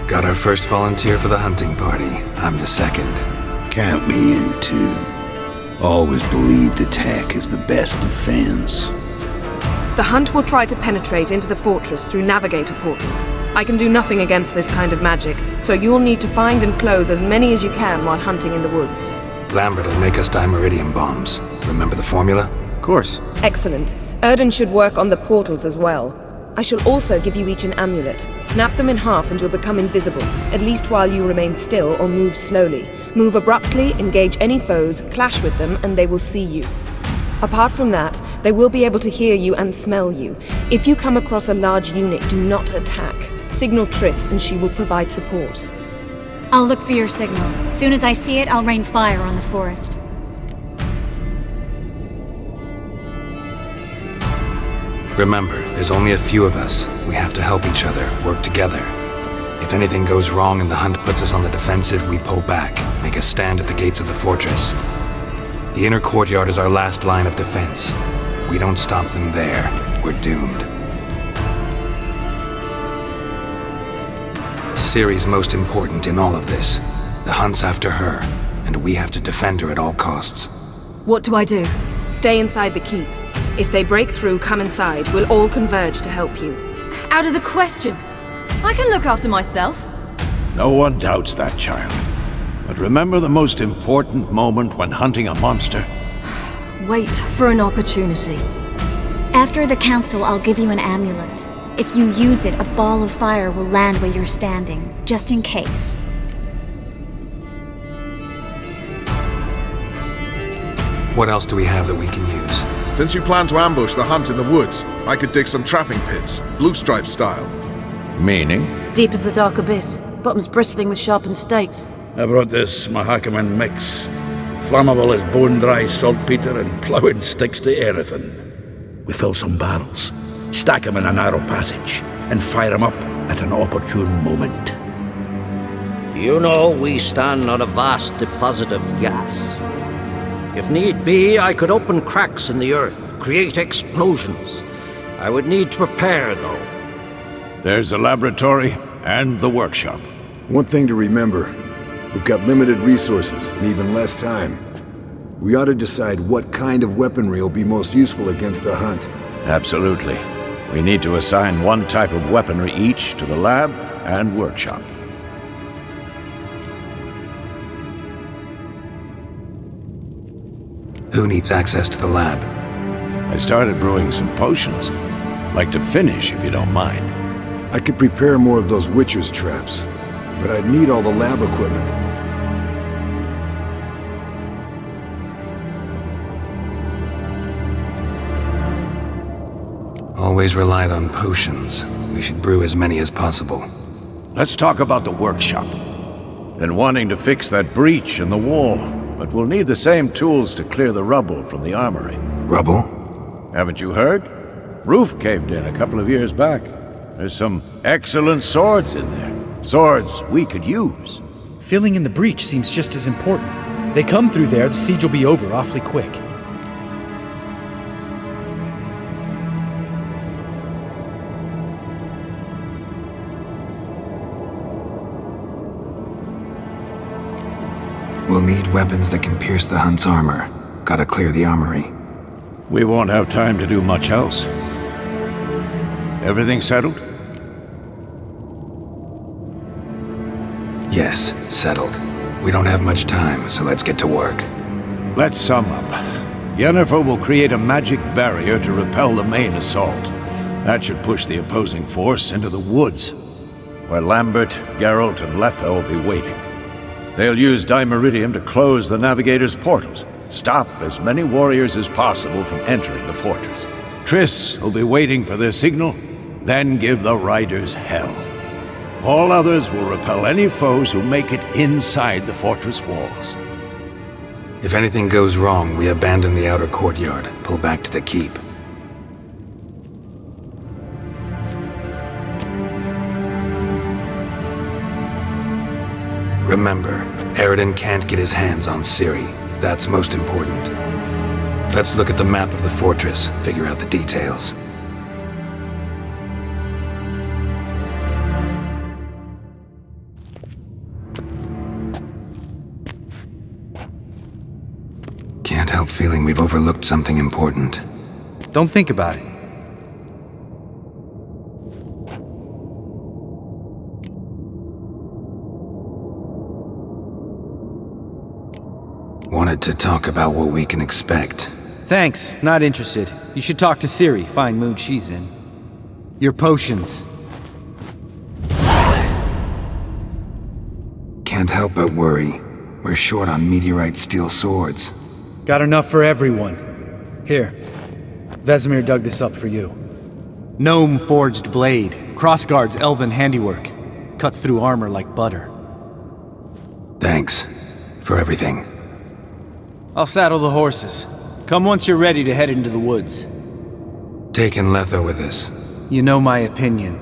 B: Got our first volunteer for the hunting party. I'm the second.
H: Count me in too. Always believed attack is the best defense.
S: The Hunt will try to penetrate into the fortress through navigator portals. I can do nothing against this kind of magic, so you'll need to find and close as many as you can while hunting in the woods.
B: Lambert will make us dimeridium bombs. Remember the formula?
R: Of course.
S: Excellent. Erden should work on the portals as well. I shall also give you each an amulet. Snap them in half and you'll become invisible, at least while you remain still or move slowly. Move abruptly, engage any foes, clash with them, and they will see you. Apart from that, they will be able to hear you and smell you. If you come across a large unit, do not attack. Signal Triss and she will provide support.
L: I'll look for your signal. Soon as I see it, I'll rain fire on the forest.
B: Remember, there's only a few of us. We have to help each other, work together. If anything goes wrong and the Hunt puts us on the defensive, we pull back, make a stand at the gates of the fortress. The inner courtyard is our last line of defense. If we don't stop them there, we're doomed. Ciri's most important in all of this. The Hunt's after her, and we have to defend her at all costs.
J: What do I do?
S: Stay inside the keep. If they break through, come inside. We'll all converge to help you.
J: Out of the question. I can look after myself.
H: No one doubts that, child. But remember the most important moment when hunting a monster?
J: Wait for an opportunity.
L: After the council, I'll give you an amulet. If you use it, a ball of fire will land where you're standing, just in case.
B: What else do we have that we can use?
O: Since you plan to ambush the Hunt in the woods, I could dig some trapping pits, blue stripe style.
H: Meaning?
K: Deep as the dark abyss, bottoms bristling with sharpened stakes.
T: I brought this Mahakaman mix. Flammable as bone-dry saltpeter and ploughing sticks to anything. We fill some barrels, stack them in a narrow passage, and fire them up at an opportune moment.
U: You know, we stand on a vast deposit of gas. If need be, I could open cracks in the earth, create explosions. I would need to prepare, though.
H: There's the laboratory and the workshop.
V: One thing to remember, we've got limited resources and even less time. We ought to decide what kind of weaponry will be most useful against the hunt.
H: Absolutely. We need to assign one type of weaponry each to the lab and workshop.
B: Who needs access to the lab?
H: I started brewing some potions. Like to finish, if you don't mind.
V: I could prepare more of those Witcher's traps, but I'd need all the lab equipment.
B: Always relied on potions. We should brew as many as possible.
H: Let's talk about the workshop. Been wanting to fix that breach in the wall, but we'll need the same tools to clear the rubble from the armory.
B: Rubble?
H: Haven't you heard? Roof caved in a couple of years back. There's some excellent swords in there. Swords we could use.
R: Filling in the breach seems just as important. They come through there, the siege will be over awfully quick.
B: We'll need weapons that can pierce the hunt's armor. Gotta clear the armory.
H: We won't have time to do much else. Everything settled?
B: Yes, settled. We don't have much time, so let's get to work.
H: Let's sum up. Yennefer will create a magic barrier to repel the main assault. That should push the opposing force into the woods, where Lambert, Geralt, and Letha will be waiting. They'll use Dimeridium to close the Navigator's portals, stop as many warriors as possible from entering the fortress. Triss will be waiting for their signal, then give the riders hell. All others will repel any foes who make it inside the fortress walls.
B: If anything goes wrong, we abandon the outer courtyard, pull back to the keep. Remember, Eridan can't get his hands on Ciri. That's most important. Let's look at the map of the fortress, figure out the details. Can't help feeling we've overlooked something important.
R: Don't think about it.
B: Wanted to talk about what we can expect.
R: Thanks, not interested. You should talk to Ciri, fine mood she's in. Your potions.
B: Can't help but worry. We're short on meteorite steel swords.
R: Got enough for everyone. Here, Vesemir dug this up for you. Gnome forged blade, crossguard's elven handiwork. Cuts through armor like butter.
B: Thanks for everything.
R: I'll saddle the horses. Come once you're ready to head into the woods.
B: Taking Letha with us.
R: You know my opinion.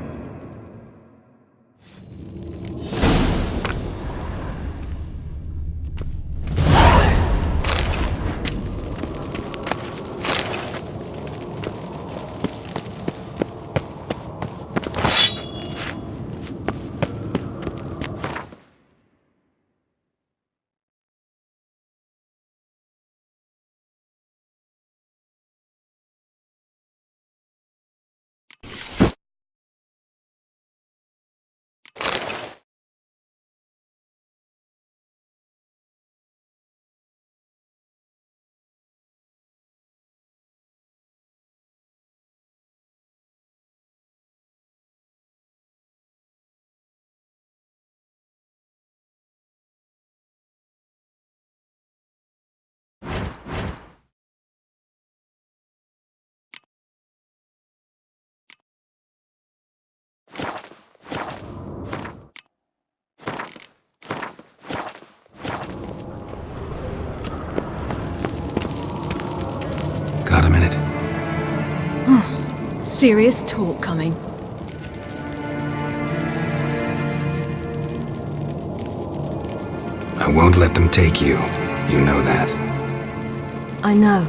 B: Got a minute?
J: Serious talk coming.
B: I won't let them take you. You know that.
J: I know.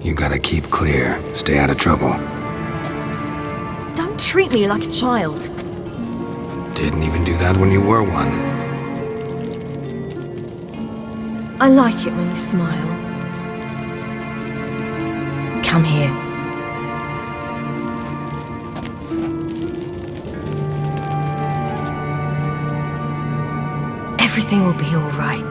B: You gotta keep clear. Stay out of trouble.
J: Don't treat me like a child.
B: Didn't even do that when you were one.
J: I like it when you smile. Come here. Everything will be all right.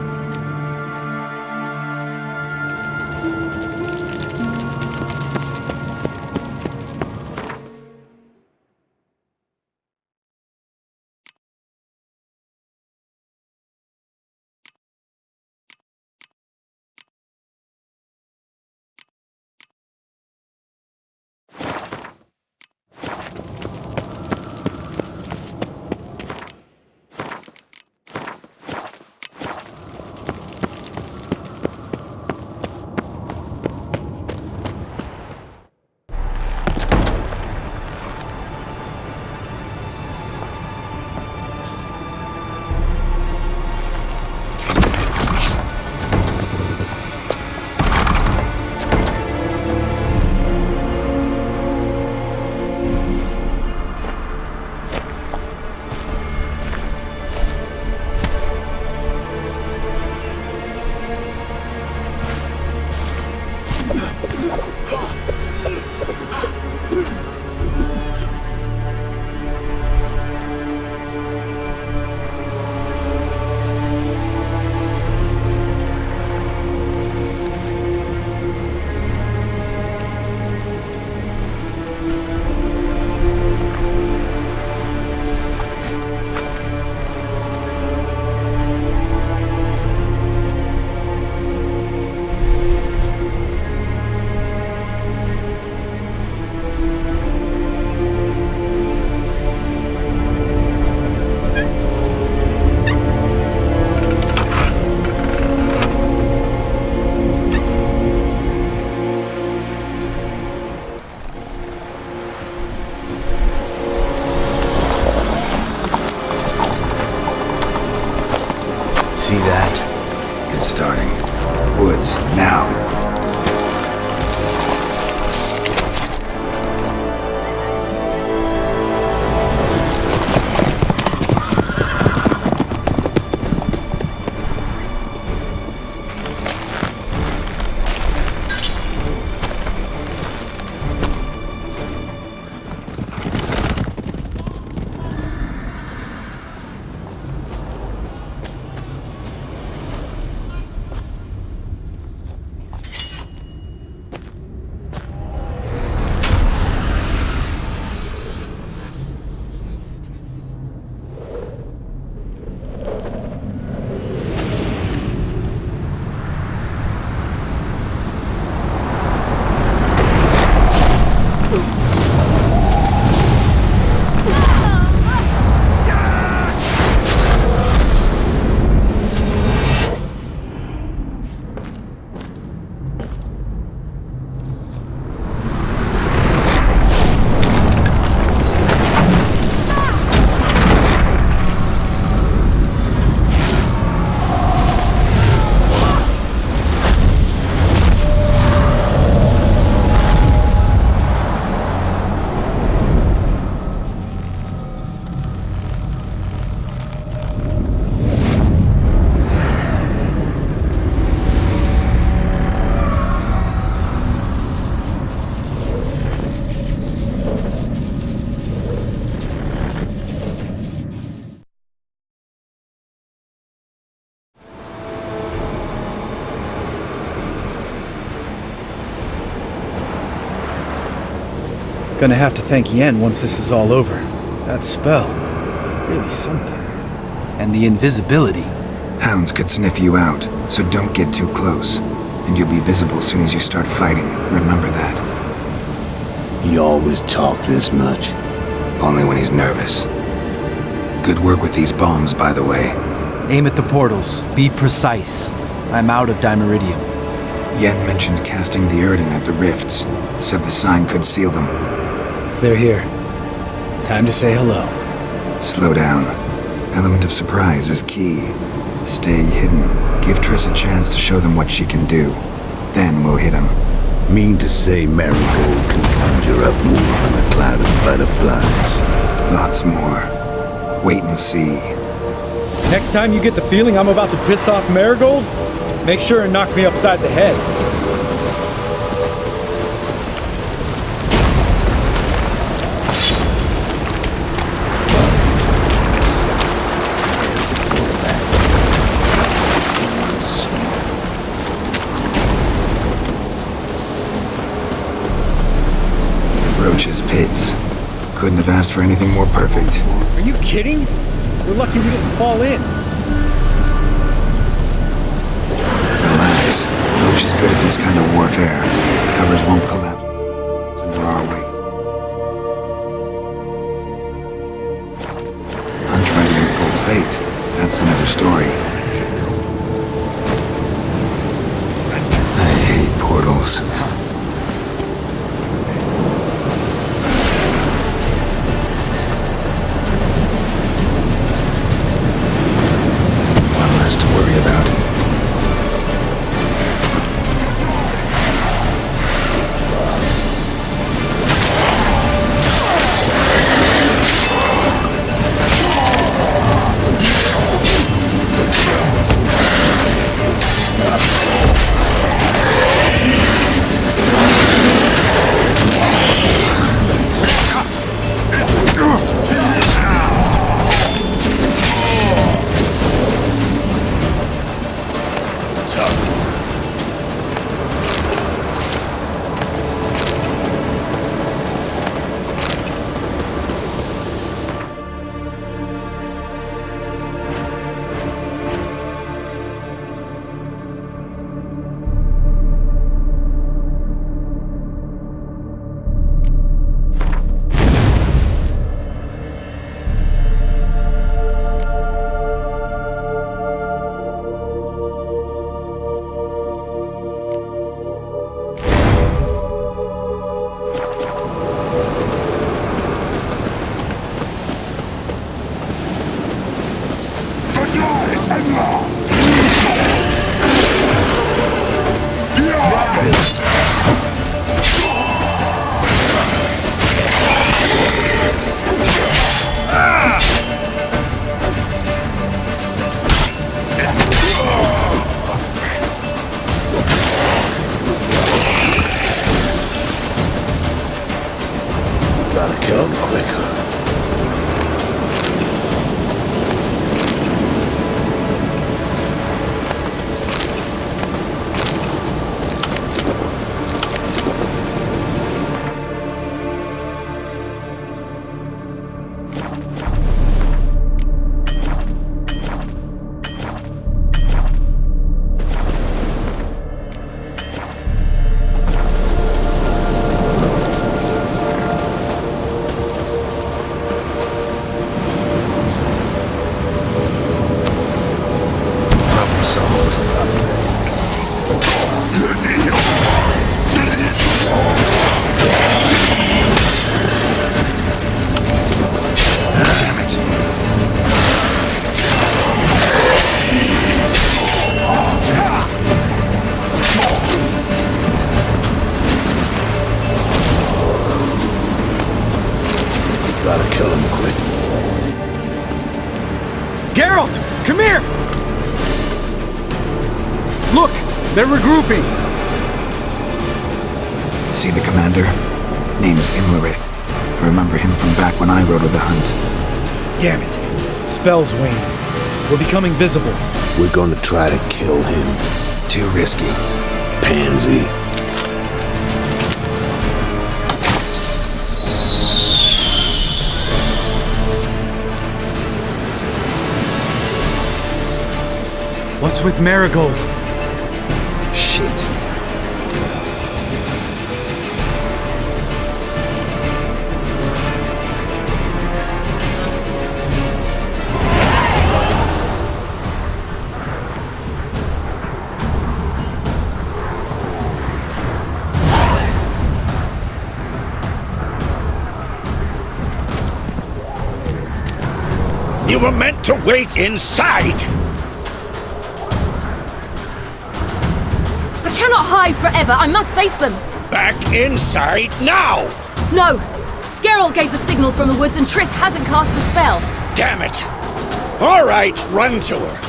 B: See that? It's starting. Woods, now.
R: Gonna have to thank Yen once this is all over. That spell, really something. And the invisibility.
B: Hounds could sniff you out, so don't get too close. And you'll be visible as soon as you start fighting. Remember that.
P: He always talk this much?
B: Only when he's nervous. Good work with these bombs, by the way.
R: Aim at the portals. Be precise. I'm out of Dimeridium.
B: Yen mentioned casting the Erden at the rifts. Said the sign could seal them.
R: They're here. Time to say hello.
B: Slow down. Element of surprise is key. Stay hidden. Give Triss a chance to show them what she can do. Then we'll hit him.
P: Mean to say Marigold can conjure up more than a cloud of butterflies?
B: Lots more. Wait and see.
R: Next time you get the feeling I'm about to piss off Marigold, make sure and knock me upside the head.
B: Roach's pits. Couldn't have asked for anything more perfect.
R: Are you kidding? We're lucky we didn't fall in.
B: Relax. Roach is good at this kind of warfare. Covers won't collapse under our weight. Hunt ready in full plate. That's another story. I hate portals.
P: Gotta kill him quicker. Gotta kill him quick.
R: Geralt! Come here! Look! They're regrouping!
B: See the commander? Name's Imlerith. I remember him from back when I rode with the hunt.
R: Damn it. Spell's waning. We're becoming visible.
P: We're gonna try to kill him.
B: Too risky.
P: Pansy.
R: What's with Marigold?
B: Shit.
T: You were meant to wait inside!
J: cannot hide forever. I must face them.
T: Back inside now!
J: No! Geralt gave the signal from the woods and Triss hasn't cast the spell.
T: Damn it! All right, run to her.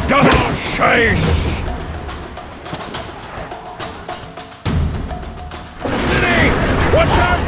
T: Double chase! City! Watch out!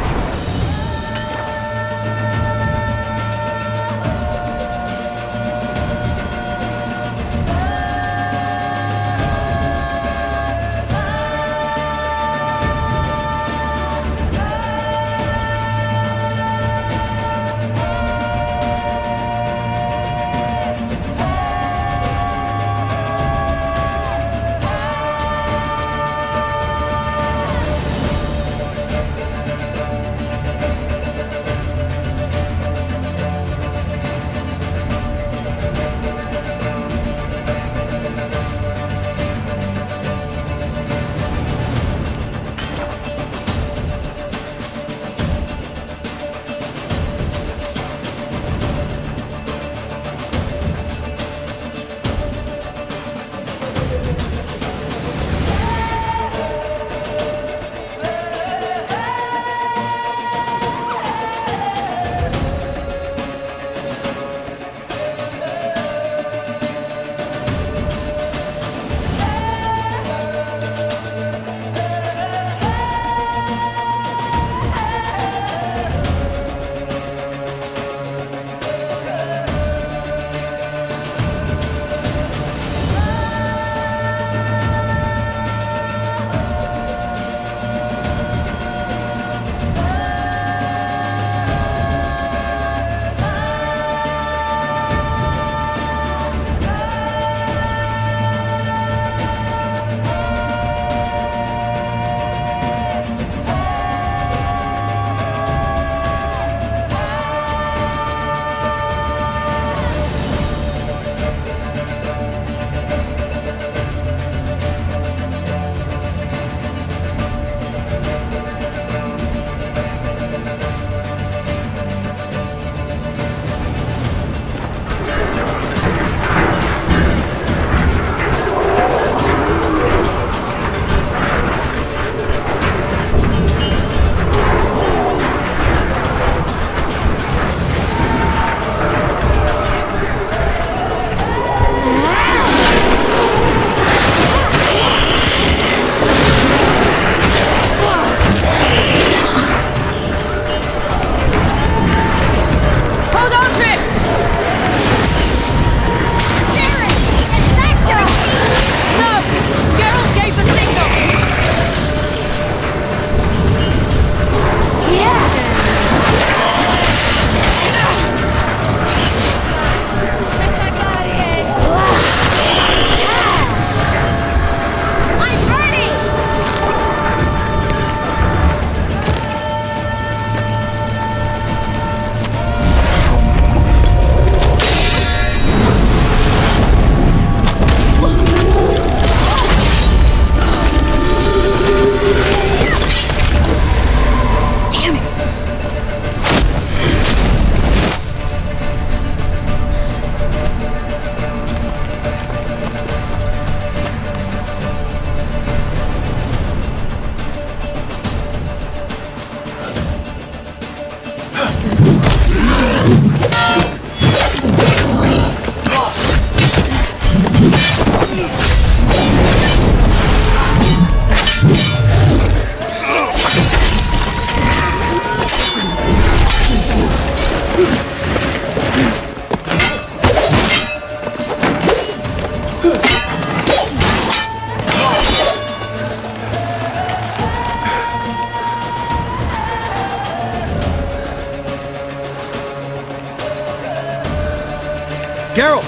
R: Geralt!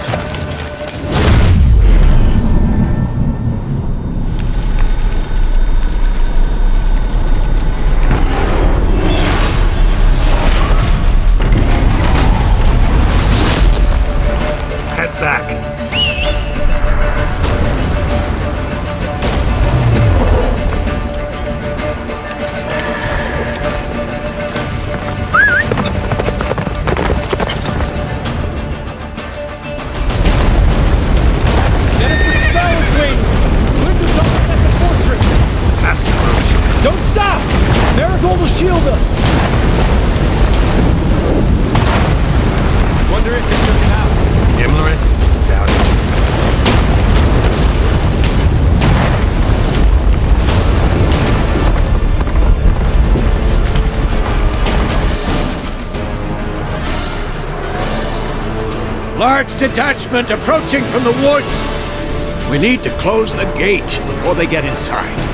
T: Head back.
N: Marigold will shield us!
A: Wonder if it took it out. Imlerith? Doubt it.
H: Large detachment approaching from the woods. We need to close the gate before they get inside.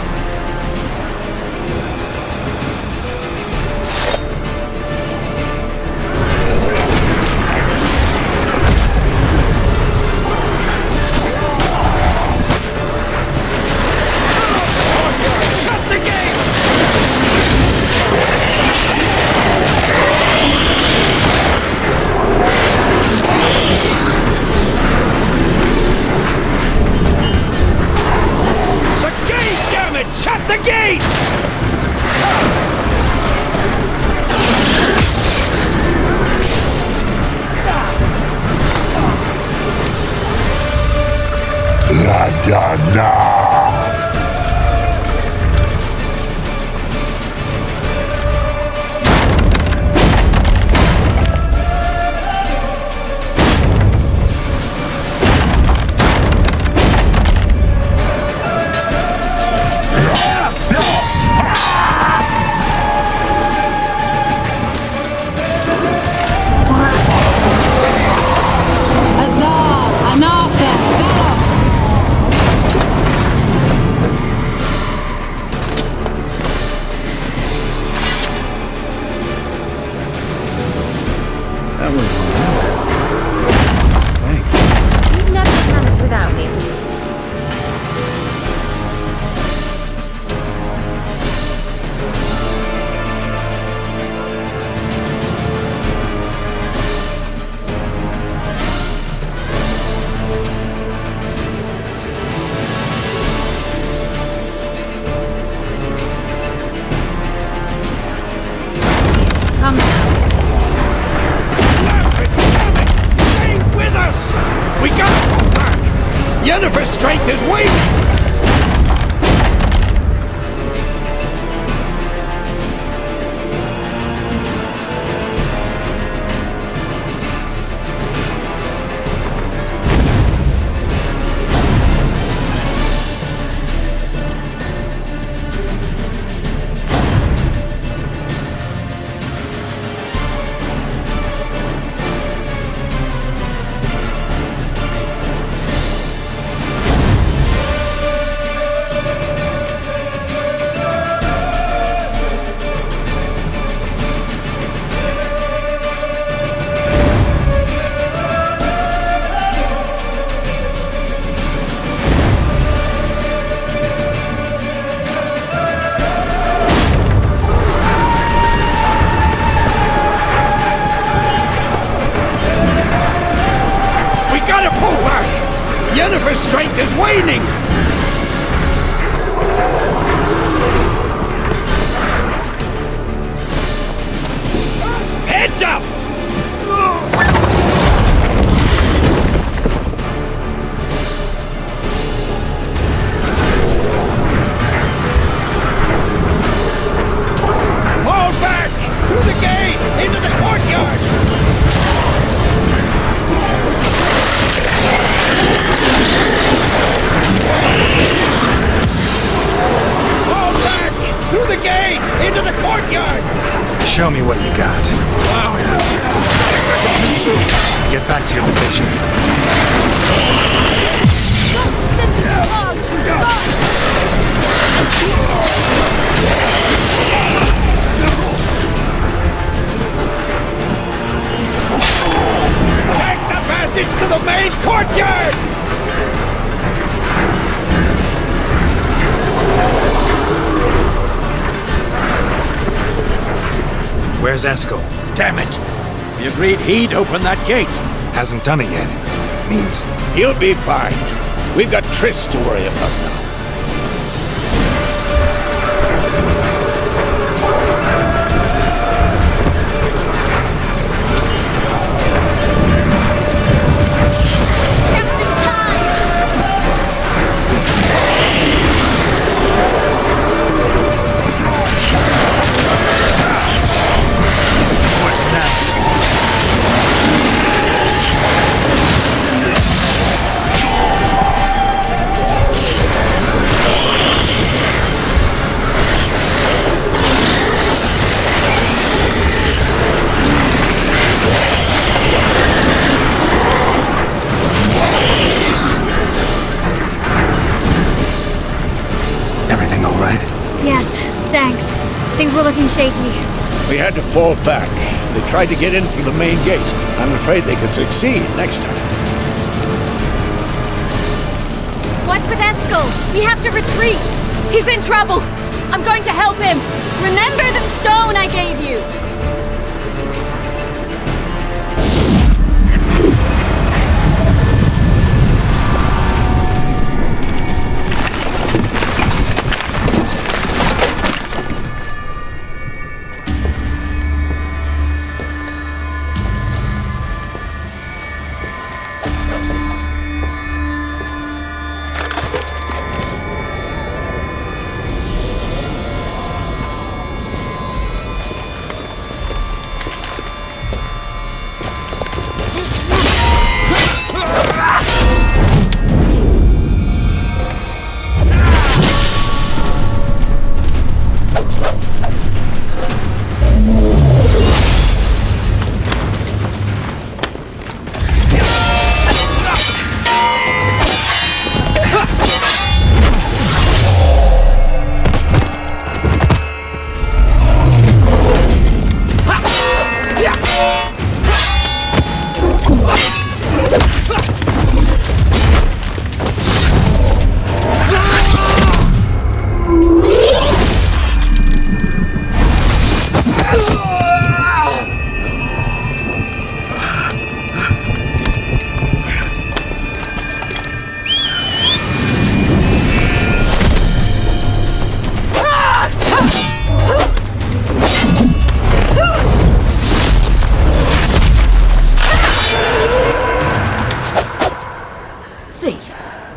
R: That was amazing. Thanks.
Q: You'd never manage without me. Come now.
H: We gotta pull back! Yennefer's strength is waning! Yennefer's strength is waning! Heads up! Fall back! Through the gate! Into the courtyard! Fall back! Through the gate! Into the courtyard!
R: Show me what you got.
O: Wow, it's a second too soon.
R: Get back to your position.
H: Take the passage to the main courtyard!
R: Where's Esco?
H: Damn it! We agreed he'd open that gate.
R: Hasn't done it yet.
H: Means he'll be fine. We've got Triss to worry about now.
L: looking shaky.
T: We had to fall back. They tried to get in through the main gate. I'm afraid they could succeed next time.
L: What's with Eskel? We have to retreat. He's in trouble. I'm going to help him. Remember the stone I gave you.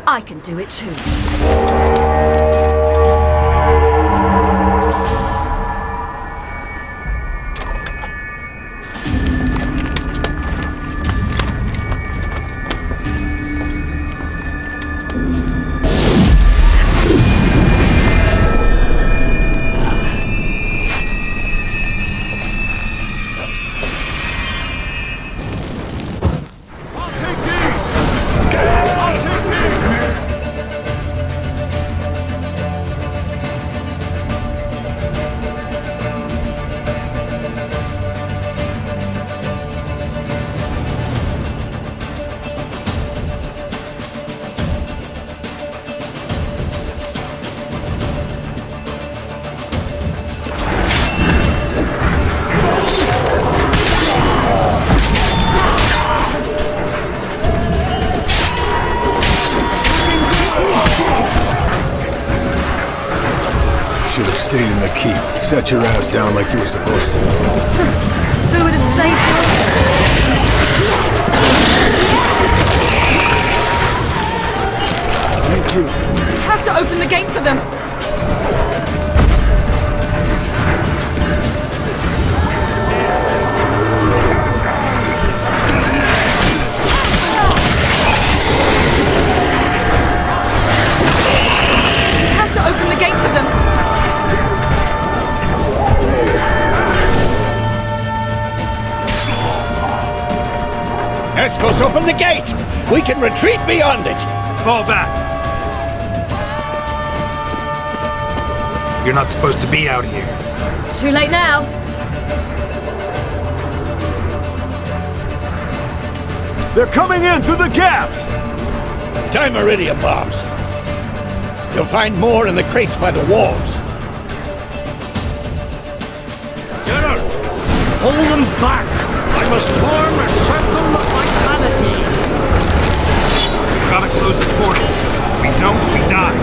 J: I can do it too.
V: Should have stayed in the keep. Set your ass down like you were supposed to.
J: Who would have saved you?
V: Thank you.
J: We have to open the gate for them. We have to open the gate for them.
T: Eskel's open the gate! We can retreat beyond it!
B: Fall back! You're not supposed to be out here.
J: Too late now.
T: They're coming in through the gaps! Time iridium bombs. You'll find more in the crates by the walls.
E: Gerard! Hold them back! I must form a circle of vitality!
B: We've gotta close the portals. If we don't, we die.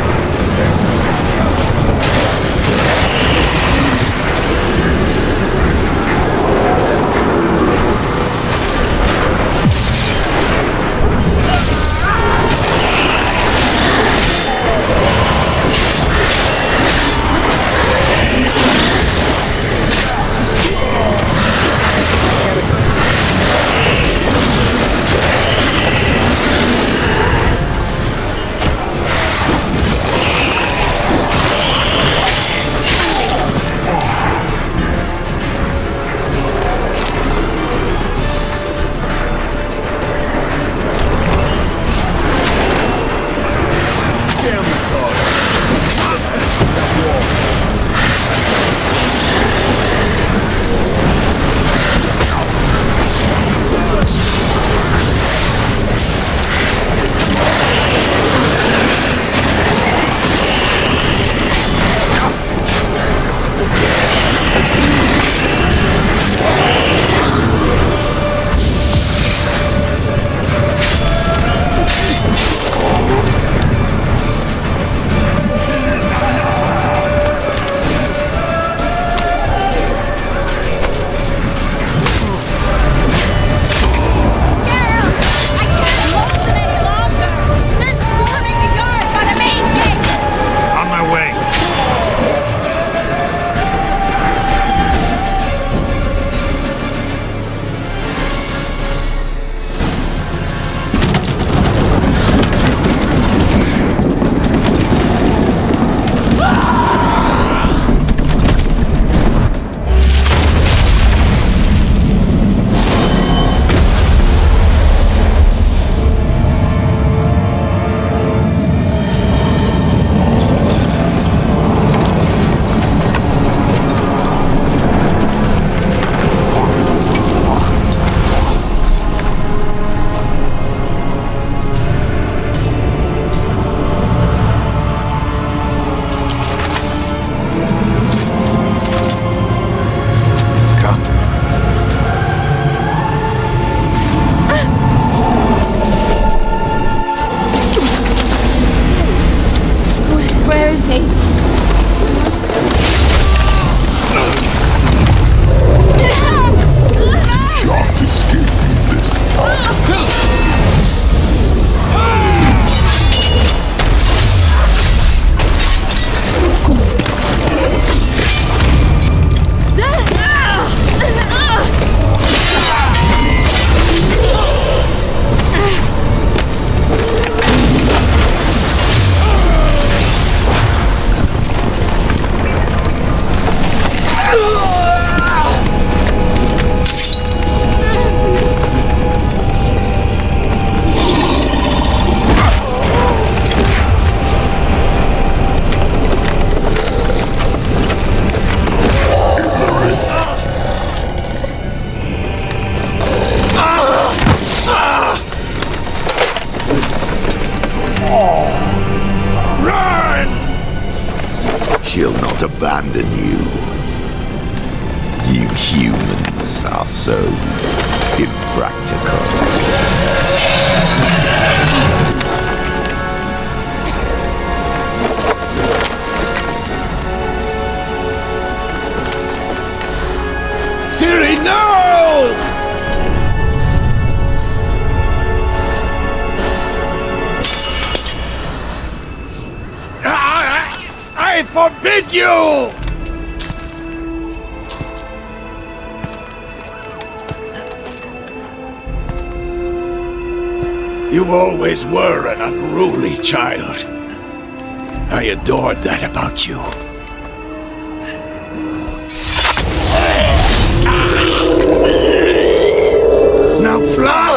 P: are so impractical.
H: Ciri, no! I forbid you! You always were an unruly child. I adored that about you. Now fly!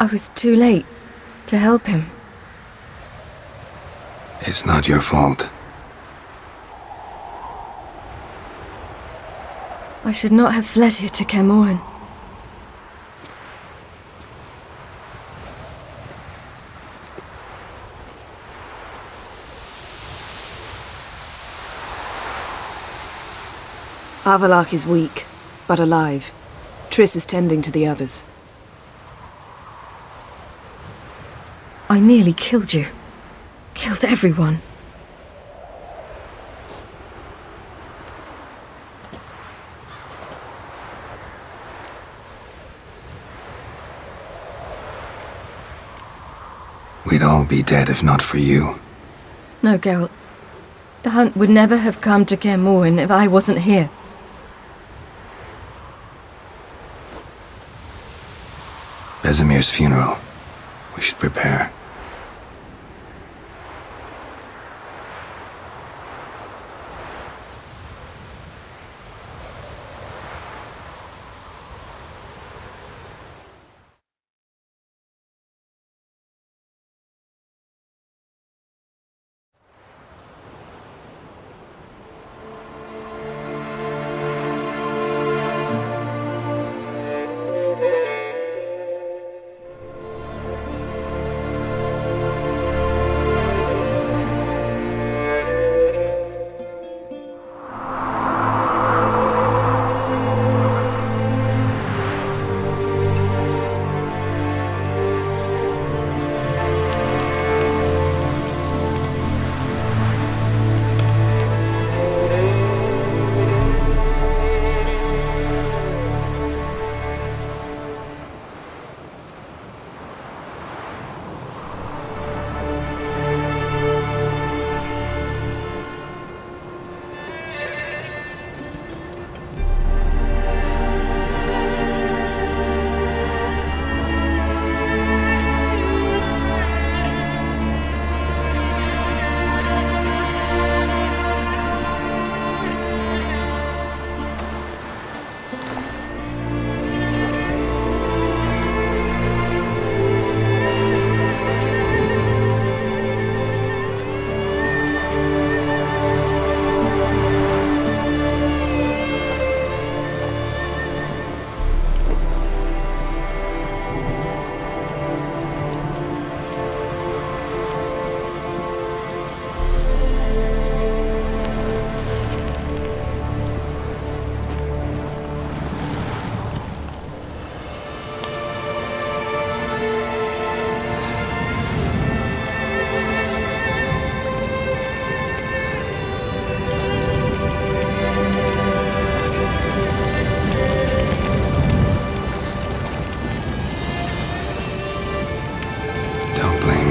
J: I was too late to help him.
B: It's not your fault.
J: I should not have fled here to Caermorhen.
S: Avallac'h is weak, but alive. Triss is tending to the others.
J: I nearly killed you. Killed everyone.
B: We'd all be dead if not for you.
J: No, Geralt. The hunt would never have come to Caermorhen if I wasn't here.
B: Vesemir's funeral. We should prepare.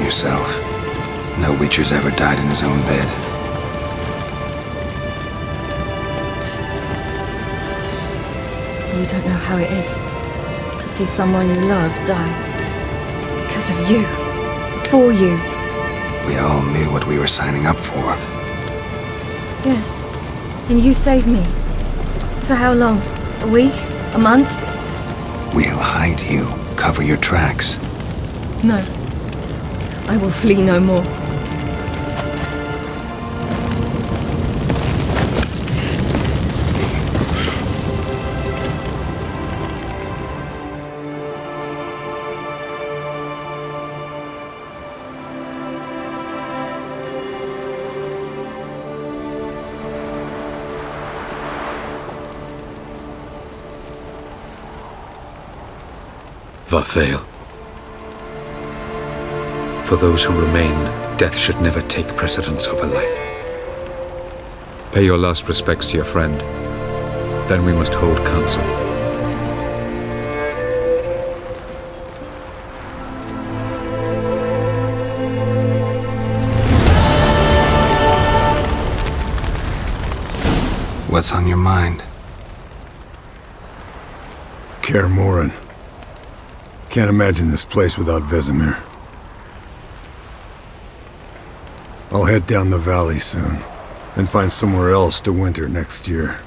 B: Yourself. No Witcher's ever died in his own bed.
J: You don't know how it is to see someone you love die. Because of you. For you.
B: We all knew what we were signing up for.
J: Yes. And you saved me. For how long? A week? A month?
B: We'll hide you. Cover your tracks.
J: No. I will flee no more.
D: Varthael. For those who remain, death should never take precedence over life. Pay your last respects to your friend. Then we must hold council.
B: What's on your mind?
V: Caermorhen. Can't imagine this place without Vesemir. I'll head down the valley soon, and find somewhere else to winter next year.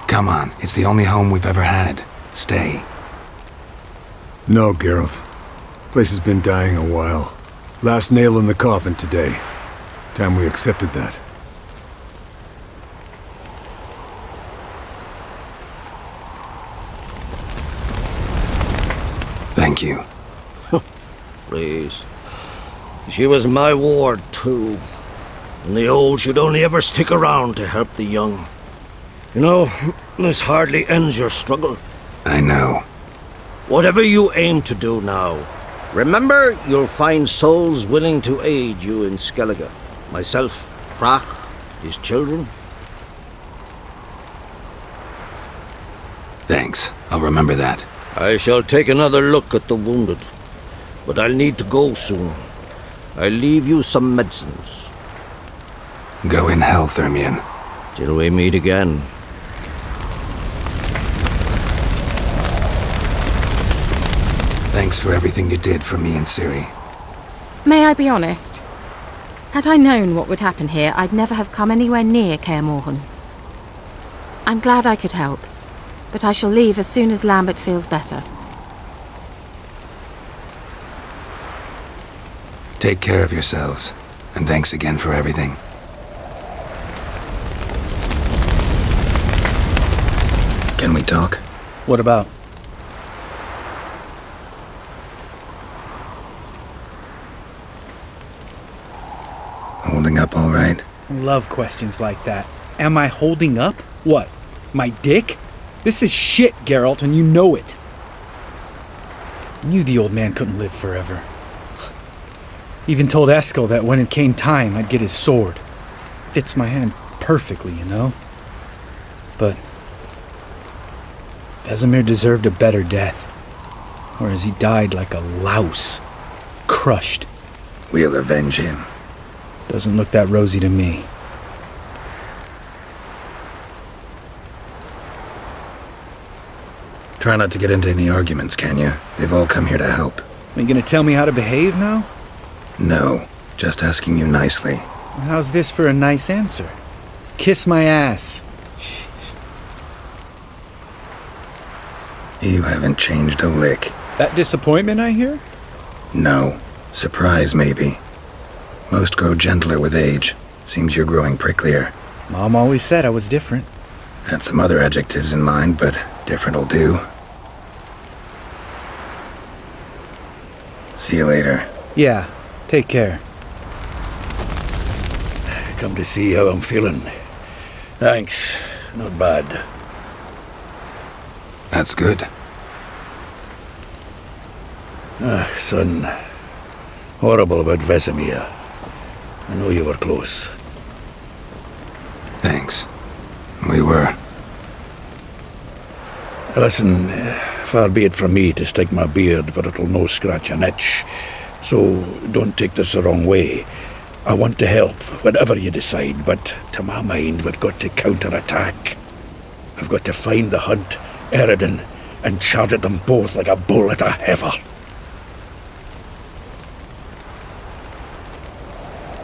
B: Come on, it's the only home we've ever had. Stay.
V: No, Geralt. Place has been dying a while. Last nail in the coffin today. Time we accepted that.
B: Thank you.
U: Please. She was my ward, too. And the old should only ever stick around to help the young. You know, this hardly ends your struggle.
B: I know.
U: Whatever you aim to do now, remember you'll find souls willing to aid you in Skellige. Myself, Crach, his children.
B: Thanks. I'll remember that.
U: I shall take another look at the wounded. But I'll need to go soon. I'll leave you some medicines.
B: Go in hell, Thermion.
U: Till we meet again.
B: Thanks for everything you did for me and Ciri.
Q: May I be honest? Had I known what would happen here, I'd never have come anywhere near Kaer Morhen. I'm glad I could help, but I shall leave as soon as Lambert feels better.
B: Take care of yourselves, and thanks again for everything. Can we talk?
R: What about?
B: Holding up all right?
R: Love questions like that. Am I holding up? What? My dick? This is shit, Geralt, and you know it. I knew the old man couldn't live forever. Even told Eskel that when it came time, I'd get his sword. Fits my hand perfectly, you know? But Vesemir deserved a better death. Whereas he died like a louse. Crushed.
B: We'll avenge him.
R: Doesn't look that rosy to me.
B: Try not to get into any arguments, can you? They've all come here to help.
R: Are you gonna tell me how to behave now?
B: No, just asking you nicely.
R: How's this for a nice answer? Kiss my ass.
B: You haven't changed a lick.
R: That disappointment I hear?
B: No. Surprise, maybe. Most grow gentler with age. Seems you're growing pricklier.
R: Mom always said I was different.
B: Had some other adjectives in mind, but different'll do. See you later.
R: Yeah, take care.
T: Come to see how I'm feeling. Thanks. Not bad.
B: That's good.
T: Son. Horrible about Vesemir. I know you were close.
B: Thanks. We were.
T: Listen, far be it from me to stick my beard, but it'll no scratch an itch. So don't take this the wrong way. I want to help, whatever you decide, but to my mind, we've got to counterattack. We've got to find the hunt, Eredin, and charge at them both like a bull at a heifer.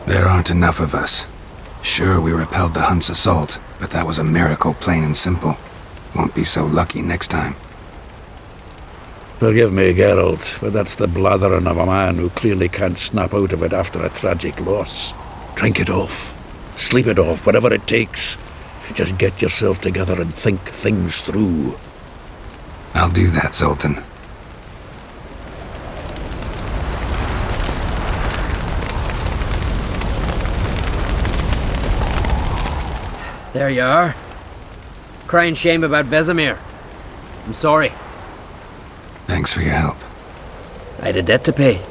B: There aren't enough of us. Sure, we repelled the Hunt's assault, but that was a miracle, plain and simple. Won't be so lucky next time.
T: Forgive me, Geralt, but that's the blathering of a man who clearly can't snap out of it after a tragic loss. Drink it off. Sleep it off, whatever it takes. Just get yourself together and think things through.
B: I'll do that, Sultan.
M: There you are. Crying shame about Vesemir. I'm sorry.
B: Thanks for your help.
M: I had a debt to pay.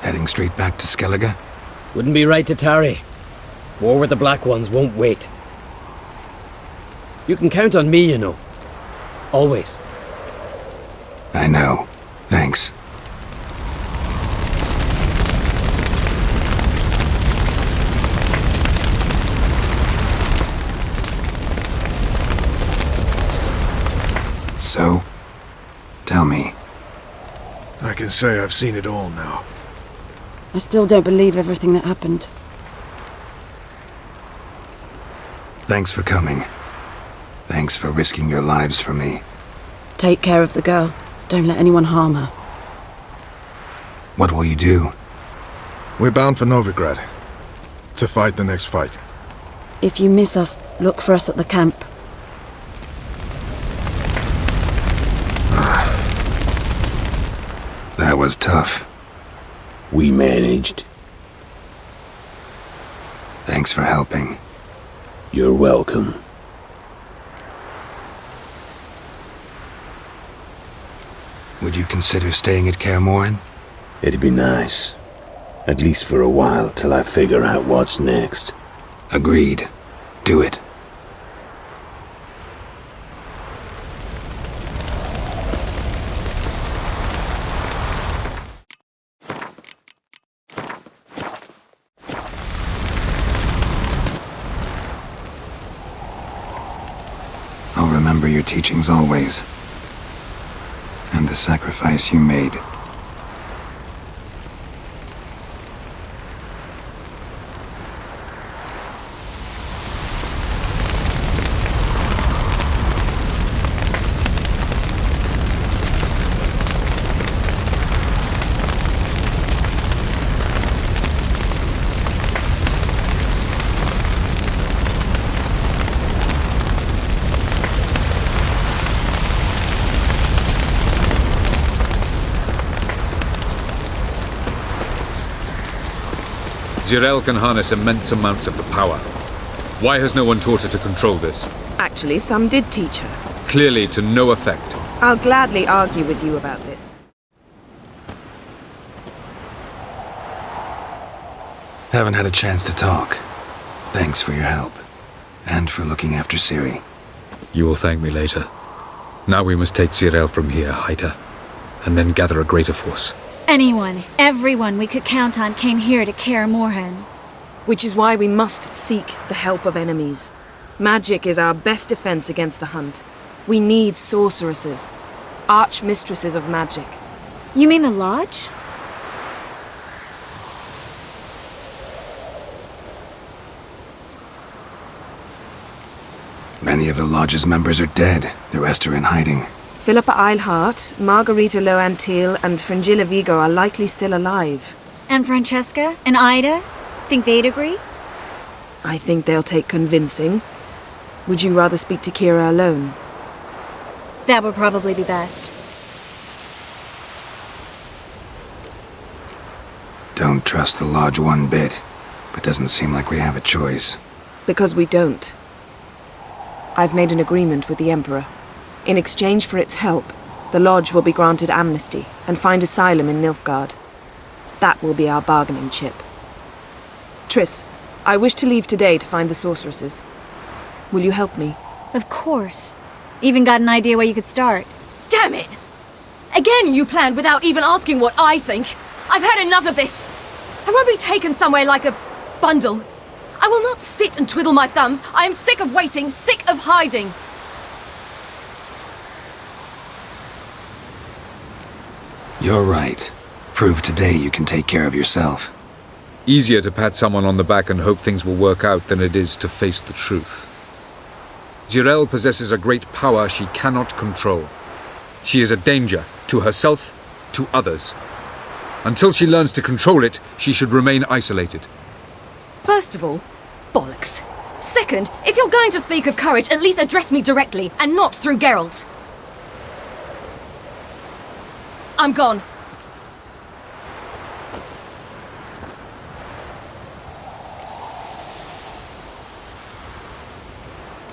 B: Heading straight back to Skellige?
M: Wouldn't be right to tarry. War with the Black Ones won't wait. You can count on me, you know. Always.
B: I know. Thanks. So, tell me.
O: I can say I've seen it all now.
K: I still don't believe everything that happened.
B: Thanks for coming. Thanks for risking your lives for me.
K: Take care of the girl. Don't let anyone harm her.
B: What will you do?
O: We're bound for Novigrad. To fight the next fight.
K: If you miss us, look for us at the camp.
B: was tough.
P: We managed.
B: Thanks for helping.
P: You're welcome.
B: Would you consider staying at Kaer Morhen?
P: It'd be nice. At least for a while, till I figure out what's next.
B: Agreed. Do it. I'll remember your teachings always. And the sacrifice you made.
D: Zirael can harness immense amounts of the power. Why has no one taught her to control this?
S: Actually, some did teach her.
D: Clearly to no effect.
S: I'll gladly argue with you about this.
B: Haven't had a chance to talk. Thanks for your help. And for looking after Ciri.
D: You will thank me later. Now we must take Zirael from here, hide her, and then gather a greater force.
L: Anyone, everyone we could count on came here to Kaer Morhen.
S: Which is why we must seek the help of enemies. Magic is our best defense against the hunt. We need sorceresses. Archmistresses of magic.
L: You mean the Lodge?
B: Many of the Lodge's members are dead. The rest are in hiding.
S: Philippa Eilhart, Margarita Loantil, and Fringilla Vigo are likely still alive.
L: And Francesca? And Ida? Think they'd agree?
S: I think they'll take convincing. Would you rather speak to Kira alone?
L: That would probably be best.
B: Don't trust the Lodge one bit, but doesn't seem like we have a choice.
S: Because we don't. I've made an agreement with the Emperor. In exchange for its help, the Lodge will be granted amnesty and find asylum in Nilfgaard. That will be our bargaining chip. Triss, I wish to leave today to find the sorceresses. Will you help me?
L: Of course. Even got an idea where you could start. Damn it! Again you planned without even asking what I think. I've had enough of this. I won't be taken somewhere like a bundle. I will not sit and twiddle my thumbs. I am sick of waiting, sick of hiding.
B: You're right. Prove today you can take care of yourself.
D: Easier to pat someone on the back and hope things will work out than it is to face the truth. Zirael possesses a great power she cannot control. She is a danger to herself, to others. Until she learns to control it, she should remain isolated.
L: First of all, bollocks. Second, if you're going to speak of courage, at least address me directly, and not through Geralt. I'm gone.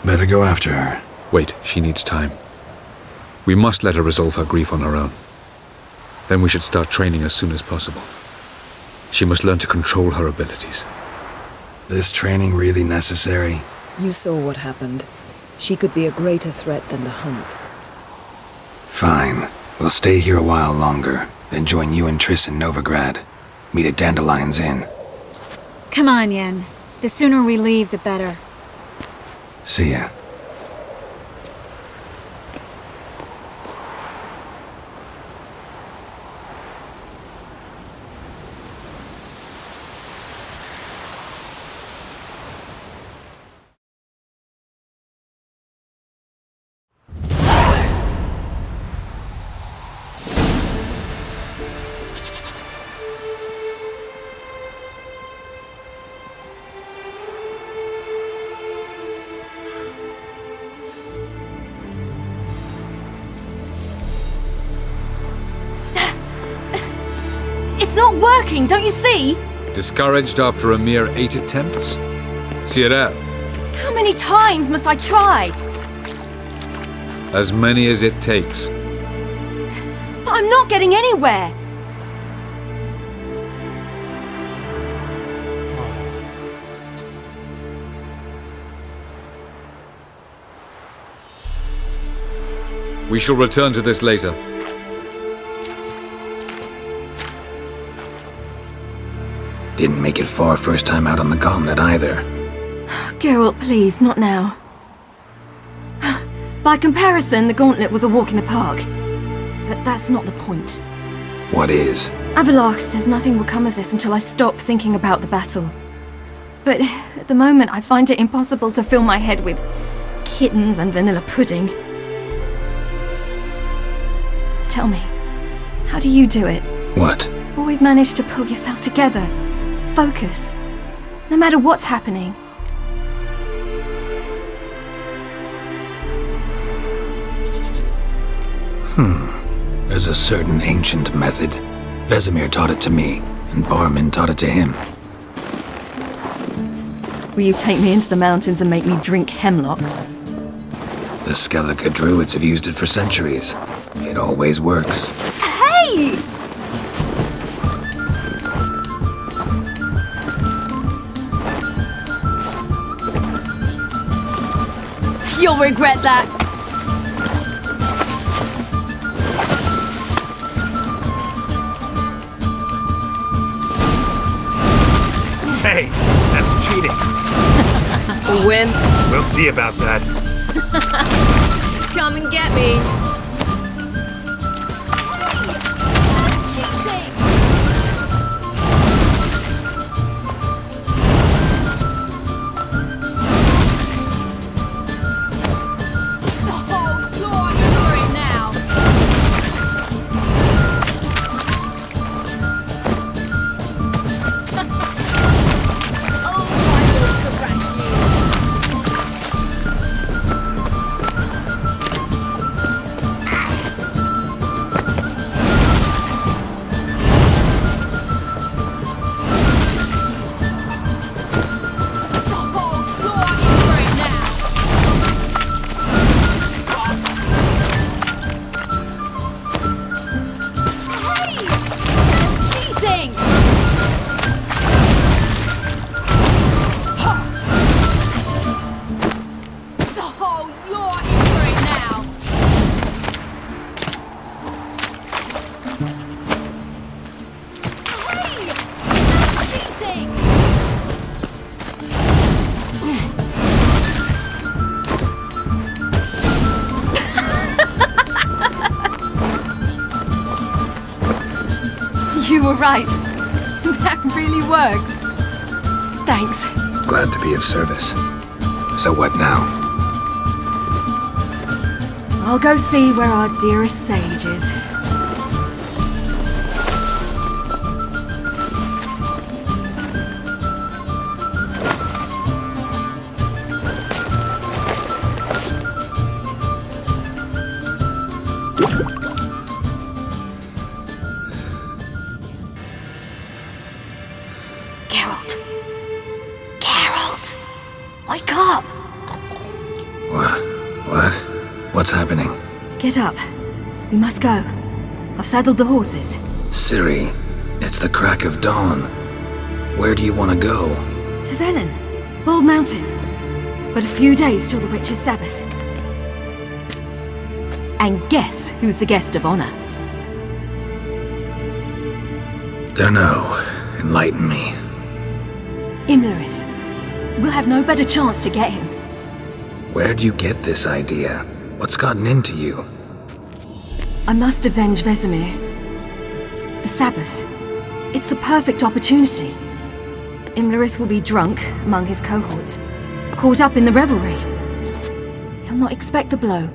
B: Better go after her.
D: Wait, she needs time. We must let her resolve her grief on her own. Then we should start training as soon as possible. She must learn to control her abilities.
B: This training really necessary?
S: You saw what happened. She could be a greater threat than the hunt.
B: Fine. We'll stay here a while longer, then join you and Triss in Novigrad. Meet at Dandelion's Inn.
L: Come on, Yen. The sooner we leave, the better.
B: See ya.
L: not working, don't you see?
D: Discouraged after a mere 8 attempts? Cyril,
L: How many times must I try?
D: as many as it takes.
L: But I'm not getting anywhere.
D: We shall return to this later.
B: Didn't make it far first time out on the gauntlet either.
J: Geralt, please, not now. By comparison, the gauntlet was a walk in the park. But that's not the point.
B: What is?
J: Avallac'h says nothing will come of this until I stop thinking about the battle. But at the moment, I find it impossible to fill my head with kittens and vanilla pudding. Tell me, how do you do it?
B: What?
J: Always manage to pull yourself together. Focus. No matter what's happening.
B: There's a certain ancient method. Vesemir taught it to me, and Barman taught it to him.
J: Will you take me into the mountains and make me drink hemlock?
B: The Skellige druids have used it for centuries. It always works.
L: Hey! You'll regret that.
F: Hey, that's cheating.
L: Win.
F: We'll see about that.
L: Come and get me.
J: You were right. That really works. Thanks.
B: Glad to be of service. So what now?
J: I'll go see where our dearest sage is. Wake up!
B: What? What's happening?
J: Get up. We must go. I've saddled the horses.
B: Ciri, it's the crack of dawn. Where do you want to go?
J: To Velen, Bald Mountain. But a few days till the Witch's Sabbath. And guess who's the guest of honor?
B: Dunno. Enlighten me.
J: Imlerith. We'll have no better chance to get him.
B: Where'd you get this idea? What's gotten into you?
J: I must avenge Vesemir. The Sabbath. It's the perfect opportunity. Imlerith will be drunk among his cohorts, caught up in the revelry. He'll not expect the blow.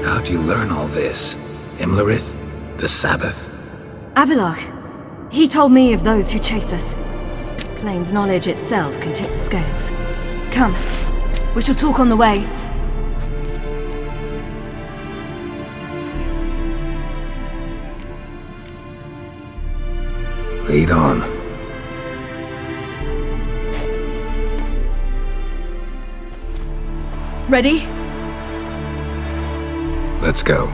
B: How'd you learn all this? Imlerith? The Sabbath?
J: Avallac'h. He told me of those who chase us. Claims knowledge itself can tip the scales. Come, we shall talk on the way.
B: Lead on.
L: Ready?
B: Let's go.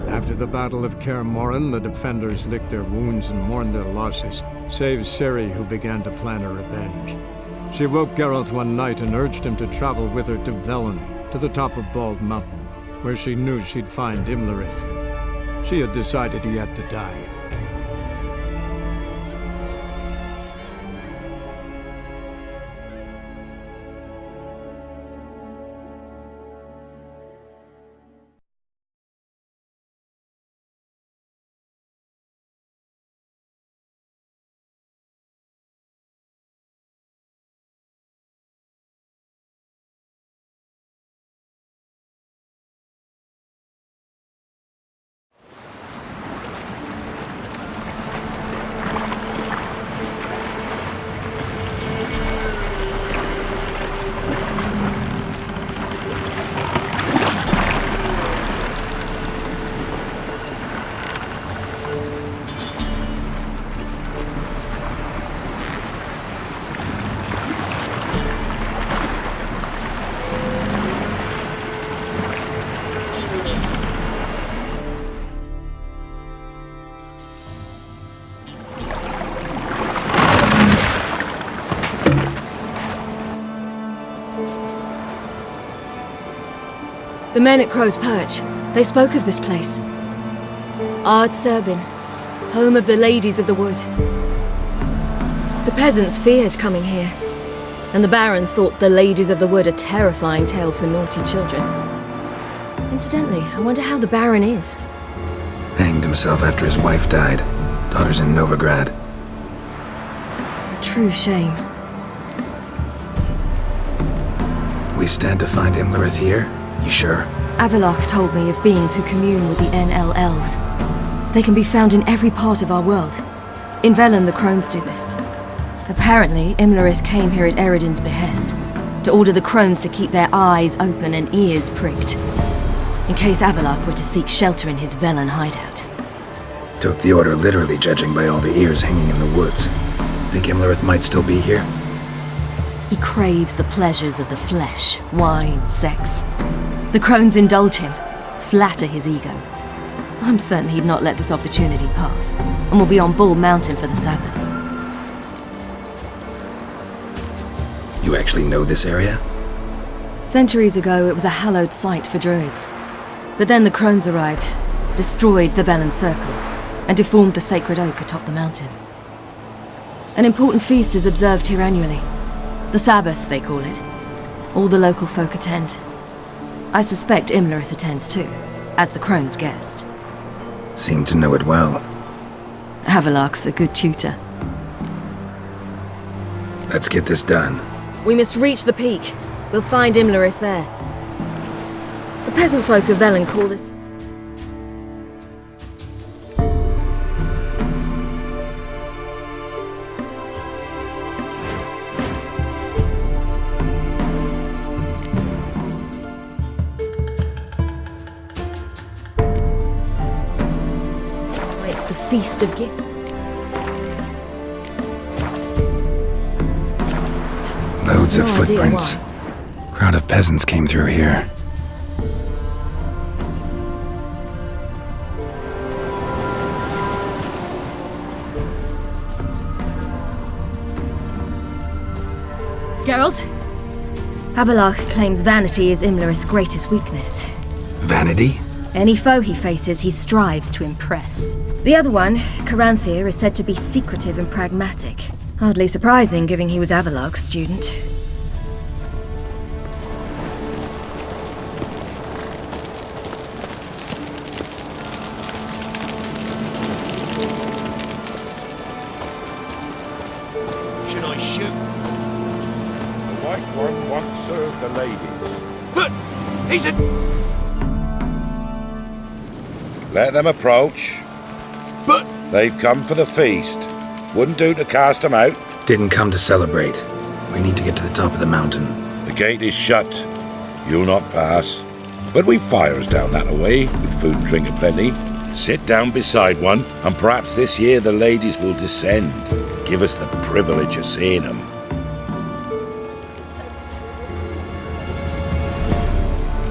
C: After the Battle of Kaer Morhen, the defenders licked their wounds and mourned their losses, save Ciri, who began to plan her revenge. She woke Geralt one night and urged him to travel with her to Velen, to the top of Bald Mountain, where she knew she'd find Imlerith. She had decided he had to die.
J: The men at Crow's Perch, they spoke of this place. Ard Serbin, home of the Ladies of the Wood. The peasants feared coming here, and the Baron thought the Ladies of the Wood a terrifying tale for naughty children. Incidentally, I wonder how the Baron is.
B: Hanged himself after his wife died. Daughter's in Novigrad.
J: A true shame.
B: We stand to find Imlerith here? You sure?
J: Avalok told me of beings who commune with the NL elves. They can be found in every part of our world. In Velen, the crones do this. Apparently, Imlerith came here at Eredin's behest, to order the crones to keep their eyes open and ears pricked, in case Avalok were to seek shelter in his Velen hideout.
B: Took the order literally, judging by all the ears hanging in the woods. Think Imlerith might still be here?
J: He craves the pleasures of the flesh, wine, sex. The crones indulge him, flatter his ego. I'm certain he'd not let this opportunity pass, and will be on Bull Mountain for the Sabbath.
B: You actually know this area?
J: Centuries ago, it was a hallowed site for druids. But then the crones arrived, destroyed the Velen Circle, and deformed the sacred oak atop the mountain. An important feast is observed here annually. The Sabbath, they call it. All the local folk attend. I suspect Imlerith attends too, as the crone's guest.
B: Seem to know it well.
J: Avalok's a good tutor.
B: Let's get this done.
J: We must reach the peak. We'll find Imlerith there. The peasant folk of Velen call this... Feast of Gift.
B: Loads of footprints. Crowd of peasants came through here.
J: Geralt? Avalok claims vanity is Imlerith's greatest weakness.
B: Vanity?
J: Any foe he faces, he strives to impress. The other one, Caranthir, is said to be secretive and pragmatic. Hardly surprising, given he was Avalok's student.
A: Should I shoot?
G: The White One once served the ladies.
A: But he's a...
G: Let them approach.
A: But...
G: They've come for the feast. Wouldn't do to cast them out.
B: Didn't come to celebrate. We need to get to the top of the mountain.
G: The gate is shut. You'll not pass. But we've fires down that away, with food and drink aplenty.
H: Sit down beside one, and perhaps this year the ladies will descend. Give us the privilege of seeing them.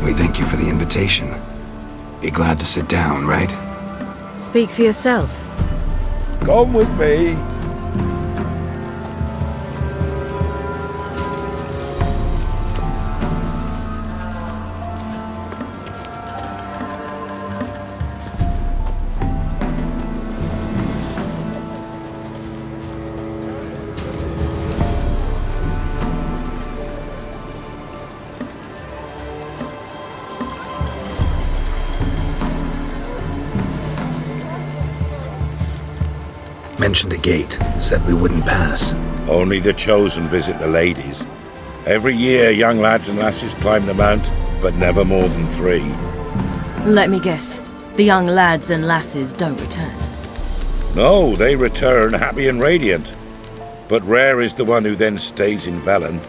B: We thank you for the invitation. Be glad to sit down, right?
J: Speak for yourself.
H: Come with me.
B: Mentioned a gate, said we wouldn't pass.
H: Only the chosen visit the ladies. Every year, young lads and lasses climb the mount, but never more than 3.
J: Let me guess. The young lads and lasses don't return.
H: No, they return happy and radiant. But rare is the one who then stays in Velen.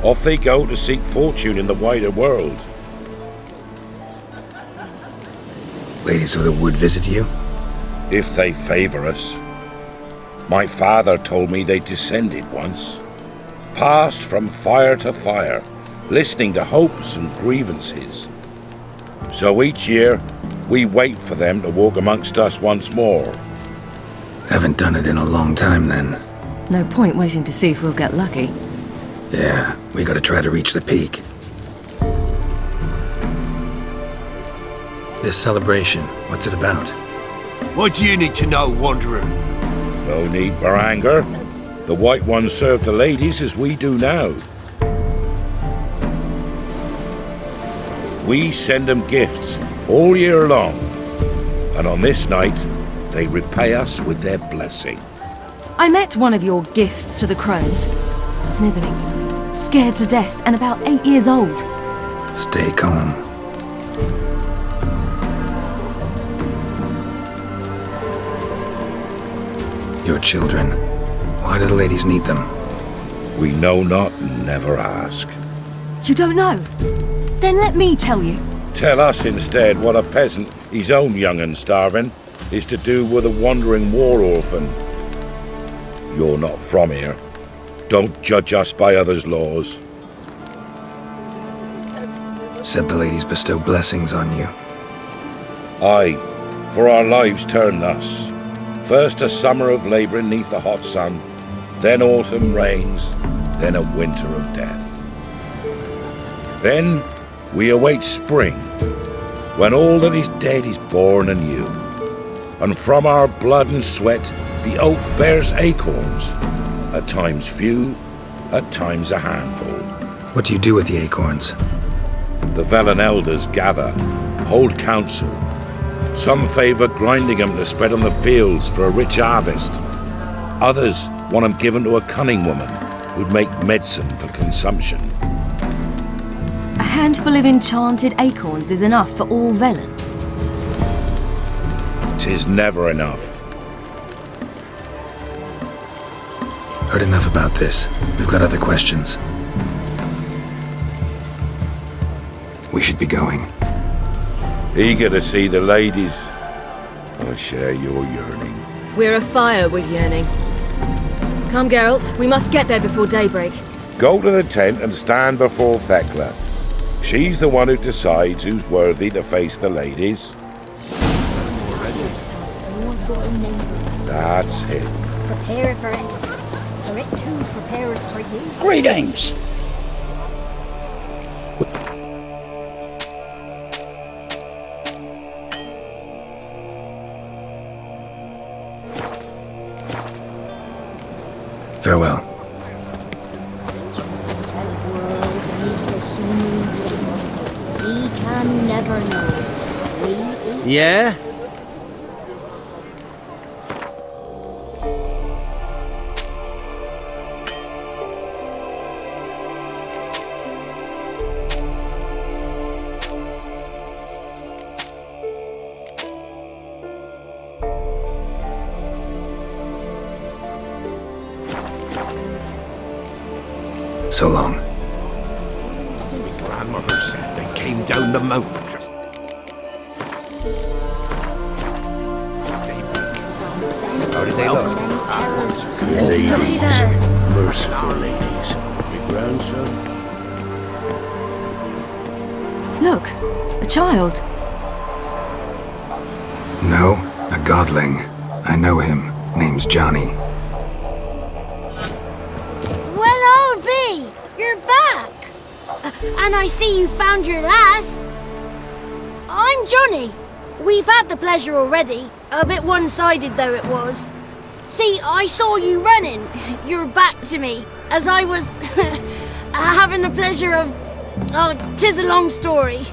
H: Off they go to seek fortune in the wider world.
B: Ladies of the Wood visit you?
H: If they favor us. My father told me they descended once, passed from fire to fire, listening to hopes and grievances. So each year, we wait for them to walk amongst us once more.
B: Haven't done it in a long time, then.
J: No point waiting to see if we'll get lucky.
B: Yeah, we gotta try to reach the peak. This celebration, what's it about?
A: What do you need to know, Wanderer?
H: No need for anger. The White Ones serve the ladies as we do now. We send them gifts all year long, and on this night, they repay us with their blessing.
J: I met one of your gifts to the crones. Snivelling, scared to death, and about 8 years old.
B: Stay calm. Your children. Why do the ladies need them?
H: We know not and never ask.
J: You don't know? Then let me tell you.
H: Tell us instead what a peasant, his own young and starving, is to do with a wandering war orphan. You're not from here. Don't judge us by others' laws.
B: Said the ladies bestow blessings on you.
H: Aye, for our lives turn thus. First a summer of labouring neath the hot sun, then autumn rains, then a winter of death. Then we await spring, when all that is dead is born anew. And from our blood and sweat the oak bears acorns, at times few, at times a handful.
B: What do you do with the acorns?
H: The Velen elders gather, hold council. Some favour grinding them to spread on the fields for a rich harvest. Others want them given to a cunning woman who'd make medicine for consumption.
J: A handful of enchanted acorns is enough for all Velen.
H: 'Tis never enough.
B: Heard enough about this. We've got other questions. We should be going.
H: Eager to see the ladies. I share your yearning.
J: We're afire with yearning. Come, Geralt. We must get there before daybreak.
H: Go to the tent and stand before Thekla. She's the one who decides who's worthy to face the ladies. That's it.
I: Prepare for it. For it too prepares for you.
T: Greetings!
B: Farewell.
I: We can never know.
M: Yeah?
B: So long.
A: Grandmother said they came down the mountain just...
P: How did they look? Ladies. Merciful ladies. Your grandson?
J: Look, a child.
B: No, a godling. I know him. Name's Johnny.
E: Well, old B, you're back. And I see you found your lass. I'm Johnny. We've had the pleasure already. A bit one-sided though it was. See, I saw you running. Your back to me. As I was having the pleasure of... Oh, 'tis a long story.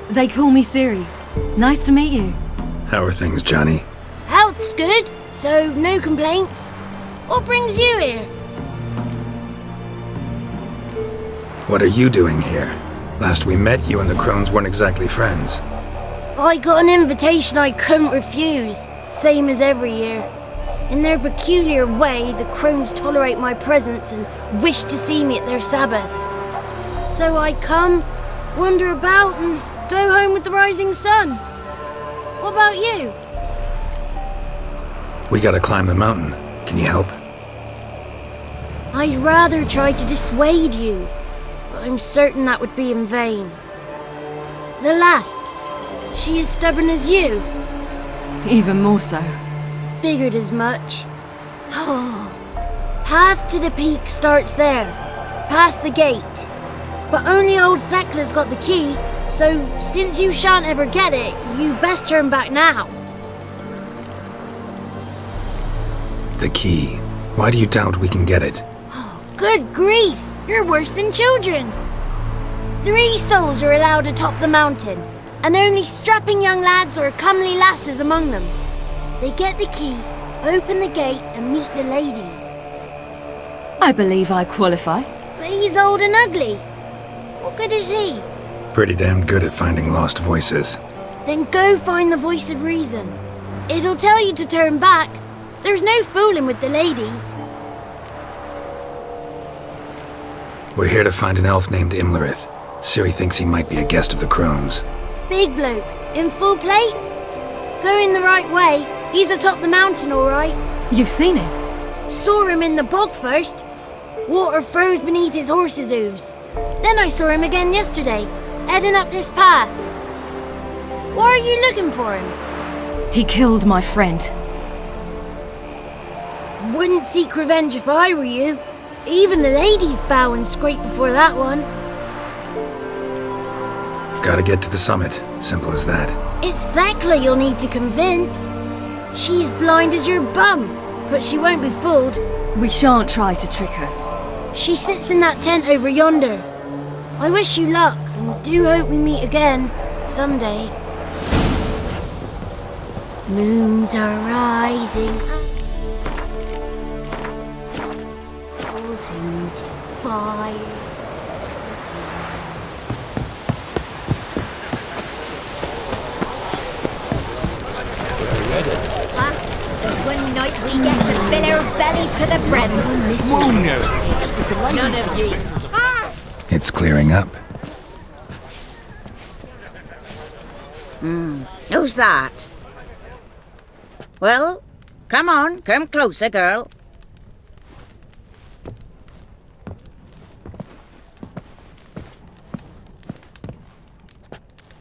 J: They call me Siri. Nice to meet you.
B: How are things, Johnny?
E: Health's good, so no complaints. What brings you here?
B: What are you doing here? Last we met, you and the crones weren't exactly friends.
E: I got an invitation I couldn't refuse, same as every year. In their peculiar way, the crones tolerate my presence and wish to see me at their Sabbath. So I come, wander about, and go home with the rising sun. What about you?
B: We gotta climb the mountain. Can you help?
E: I'd rather try to dissuade you, but I'm certain that would be in vain. The lass, she as stubborn as you?
J: Even more so.
E: Figured as much. Oh, path to the peak starts there, past the gate. But only old Thekla's got the key, so since you shan't ever get it, you best turn back now.
B: The key. Why do you doubt we can get it?
E: Good grief, you're worse than children. 3 souls are allowed atop the mountain, and only strapping young lads or comely lasses among them. They get the key, open the gate, and meet the ladies.
J: I believe I qualify.
E: But he's old and ugly. What good is he?
B: Pretty damn good at finding lost voices.
E: Then go find the voice of reason. It'll tell you to turn back. There's no fooling with the ladies.
B: We're here to find an elf named Imlerith. Ciri thinks he might be a guest of the crones.
E: Big bloke, in full plate? Going the right way. He's atop the mountain, all right.
J: You've seen him?
E: Saw him in the bog first. Water froze beneath his horse's hooves. Then I saw him again yesterday, heading up this path. Why are you looking for him?
J: He killed my friend.
E: Wouldn't seek revenge if I were you. Even the ladies bow and scrape before that one.
B: Gotta get to the summit. Simple as that.
E: It's Thekla you'll need to convince. She's blind as your bum, but she won't be fooled.
J: We shan't try to trick her.
E: She sits in that tent over yonder. I wish you luck, and do hope we meet again, someday. Moons are rising. Apples hooting fire.
I: One night we get to fill our bellies to the brim. None of ye.
B: It's clearing up.
N: Who's that? Well, come on, come closer, girl.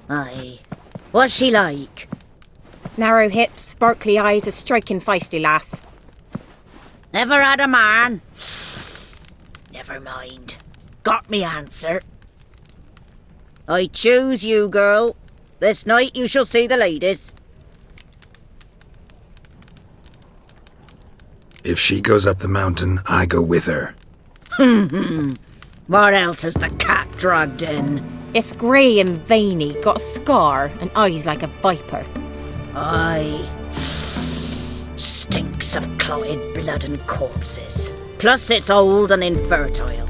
N: Aye. What's she like?
Q: Narrow hips, sparkly eyes, a striking feisty lass.
N: Never had a man? Never mind. Got me answer. I choose you, girl. This night you shall see the ladies.
B: If she goes up the mountain, I go with her.
N: What else has the cat dragged in?
Q: It's grey and veiny, got a scar, and eyes like a viper.
N: Aye. Stinks of clotted blood and corpses. Plus it's old and infertile.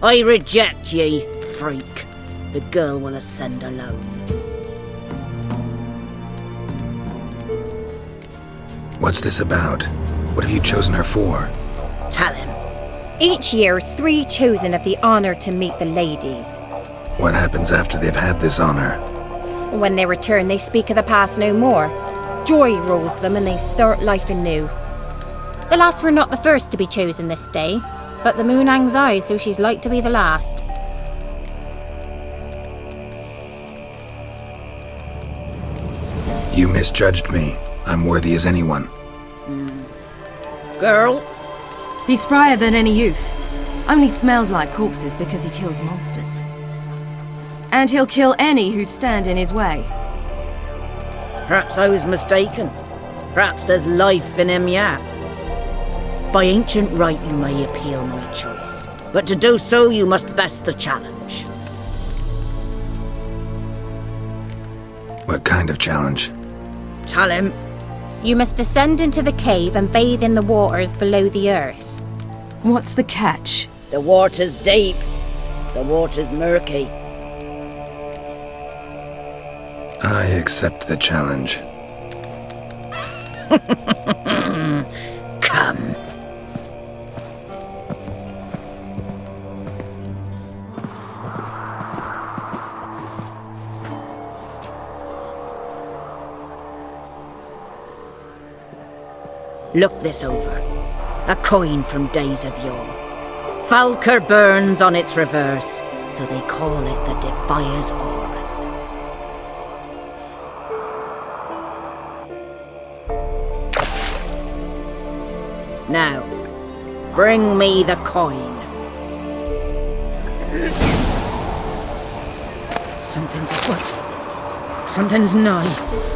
N: I reject ye, freak. The girl will ascend alone.
B: What's this about? What have you chosen her for?
N: Tell him.
Q: Each year, 3 chosen have the honour to meet the ladies.
B: What happens after they've had this honor?
Q: When they return, they speak of the past no more.
U: joy rules them and they start life anew.
Q: The lass were not the first to be chosen this day, but the moon hangs high, so she's like to be the last.
B: You misjudged me. I'm worthy as anyone.
N: Girl?
J: He's sprier than any youth. Only smells like corpses because he kills monsters. And he'll kill any who stand in his way.
N: Perhaps I was mistaken. Perhaps there's life in him yet. By ancient right you may appeal my choice, but to do so you must best the challenge.
B: What kind of challenge?
N: Tell him.
Q: You must descend into the cave and bathe in the waters below the earth.
J: What's the catch?
N: The water's deep. The water's murky.
B: I accept the challenge.
N: Come. Look this over. A coin from days of yore. Falker burns on its reverse, so they call it the Defier's Aura. Now, bring me the coin. Something's afoot. Something's nigh.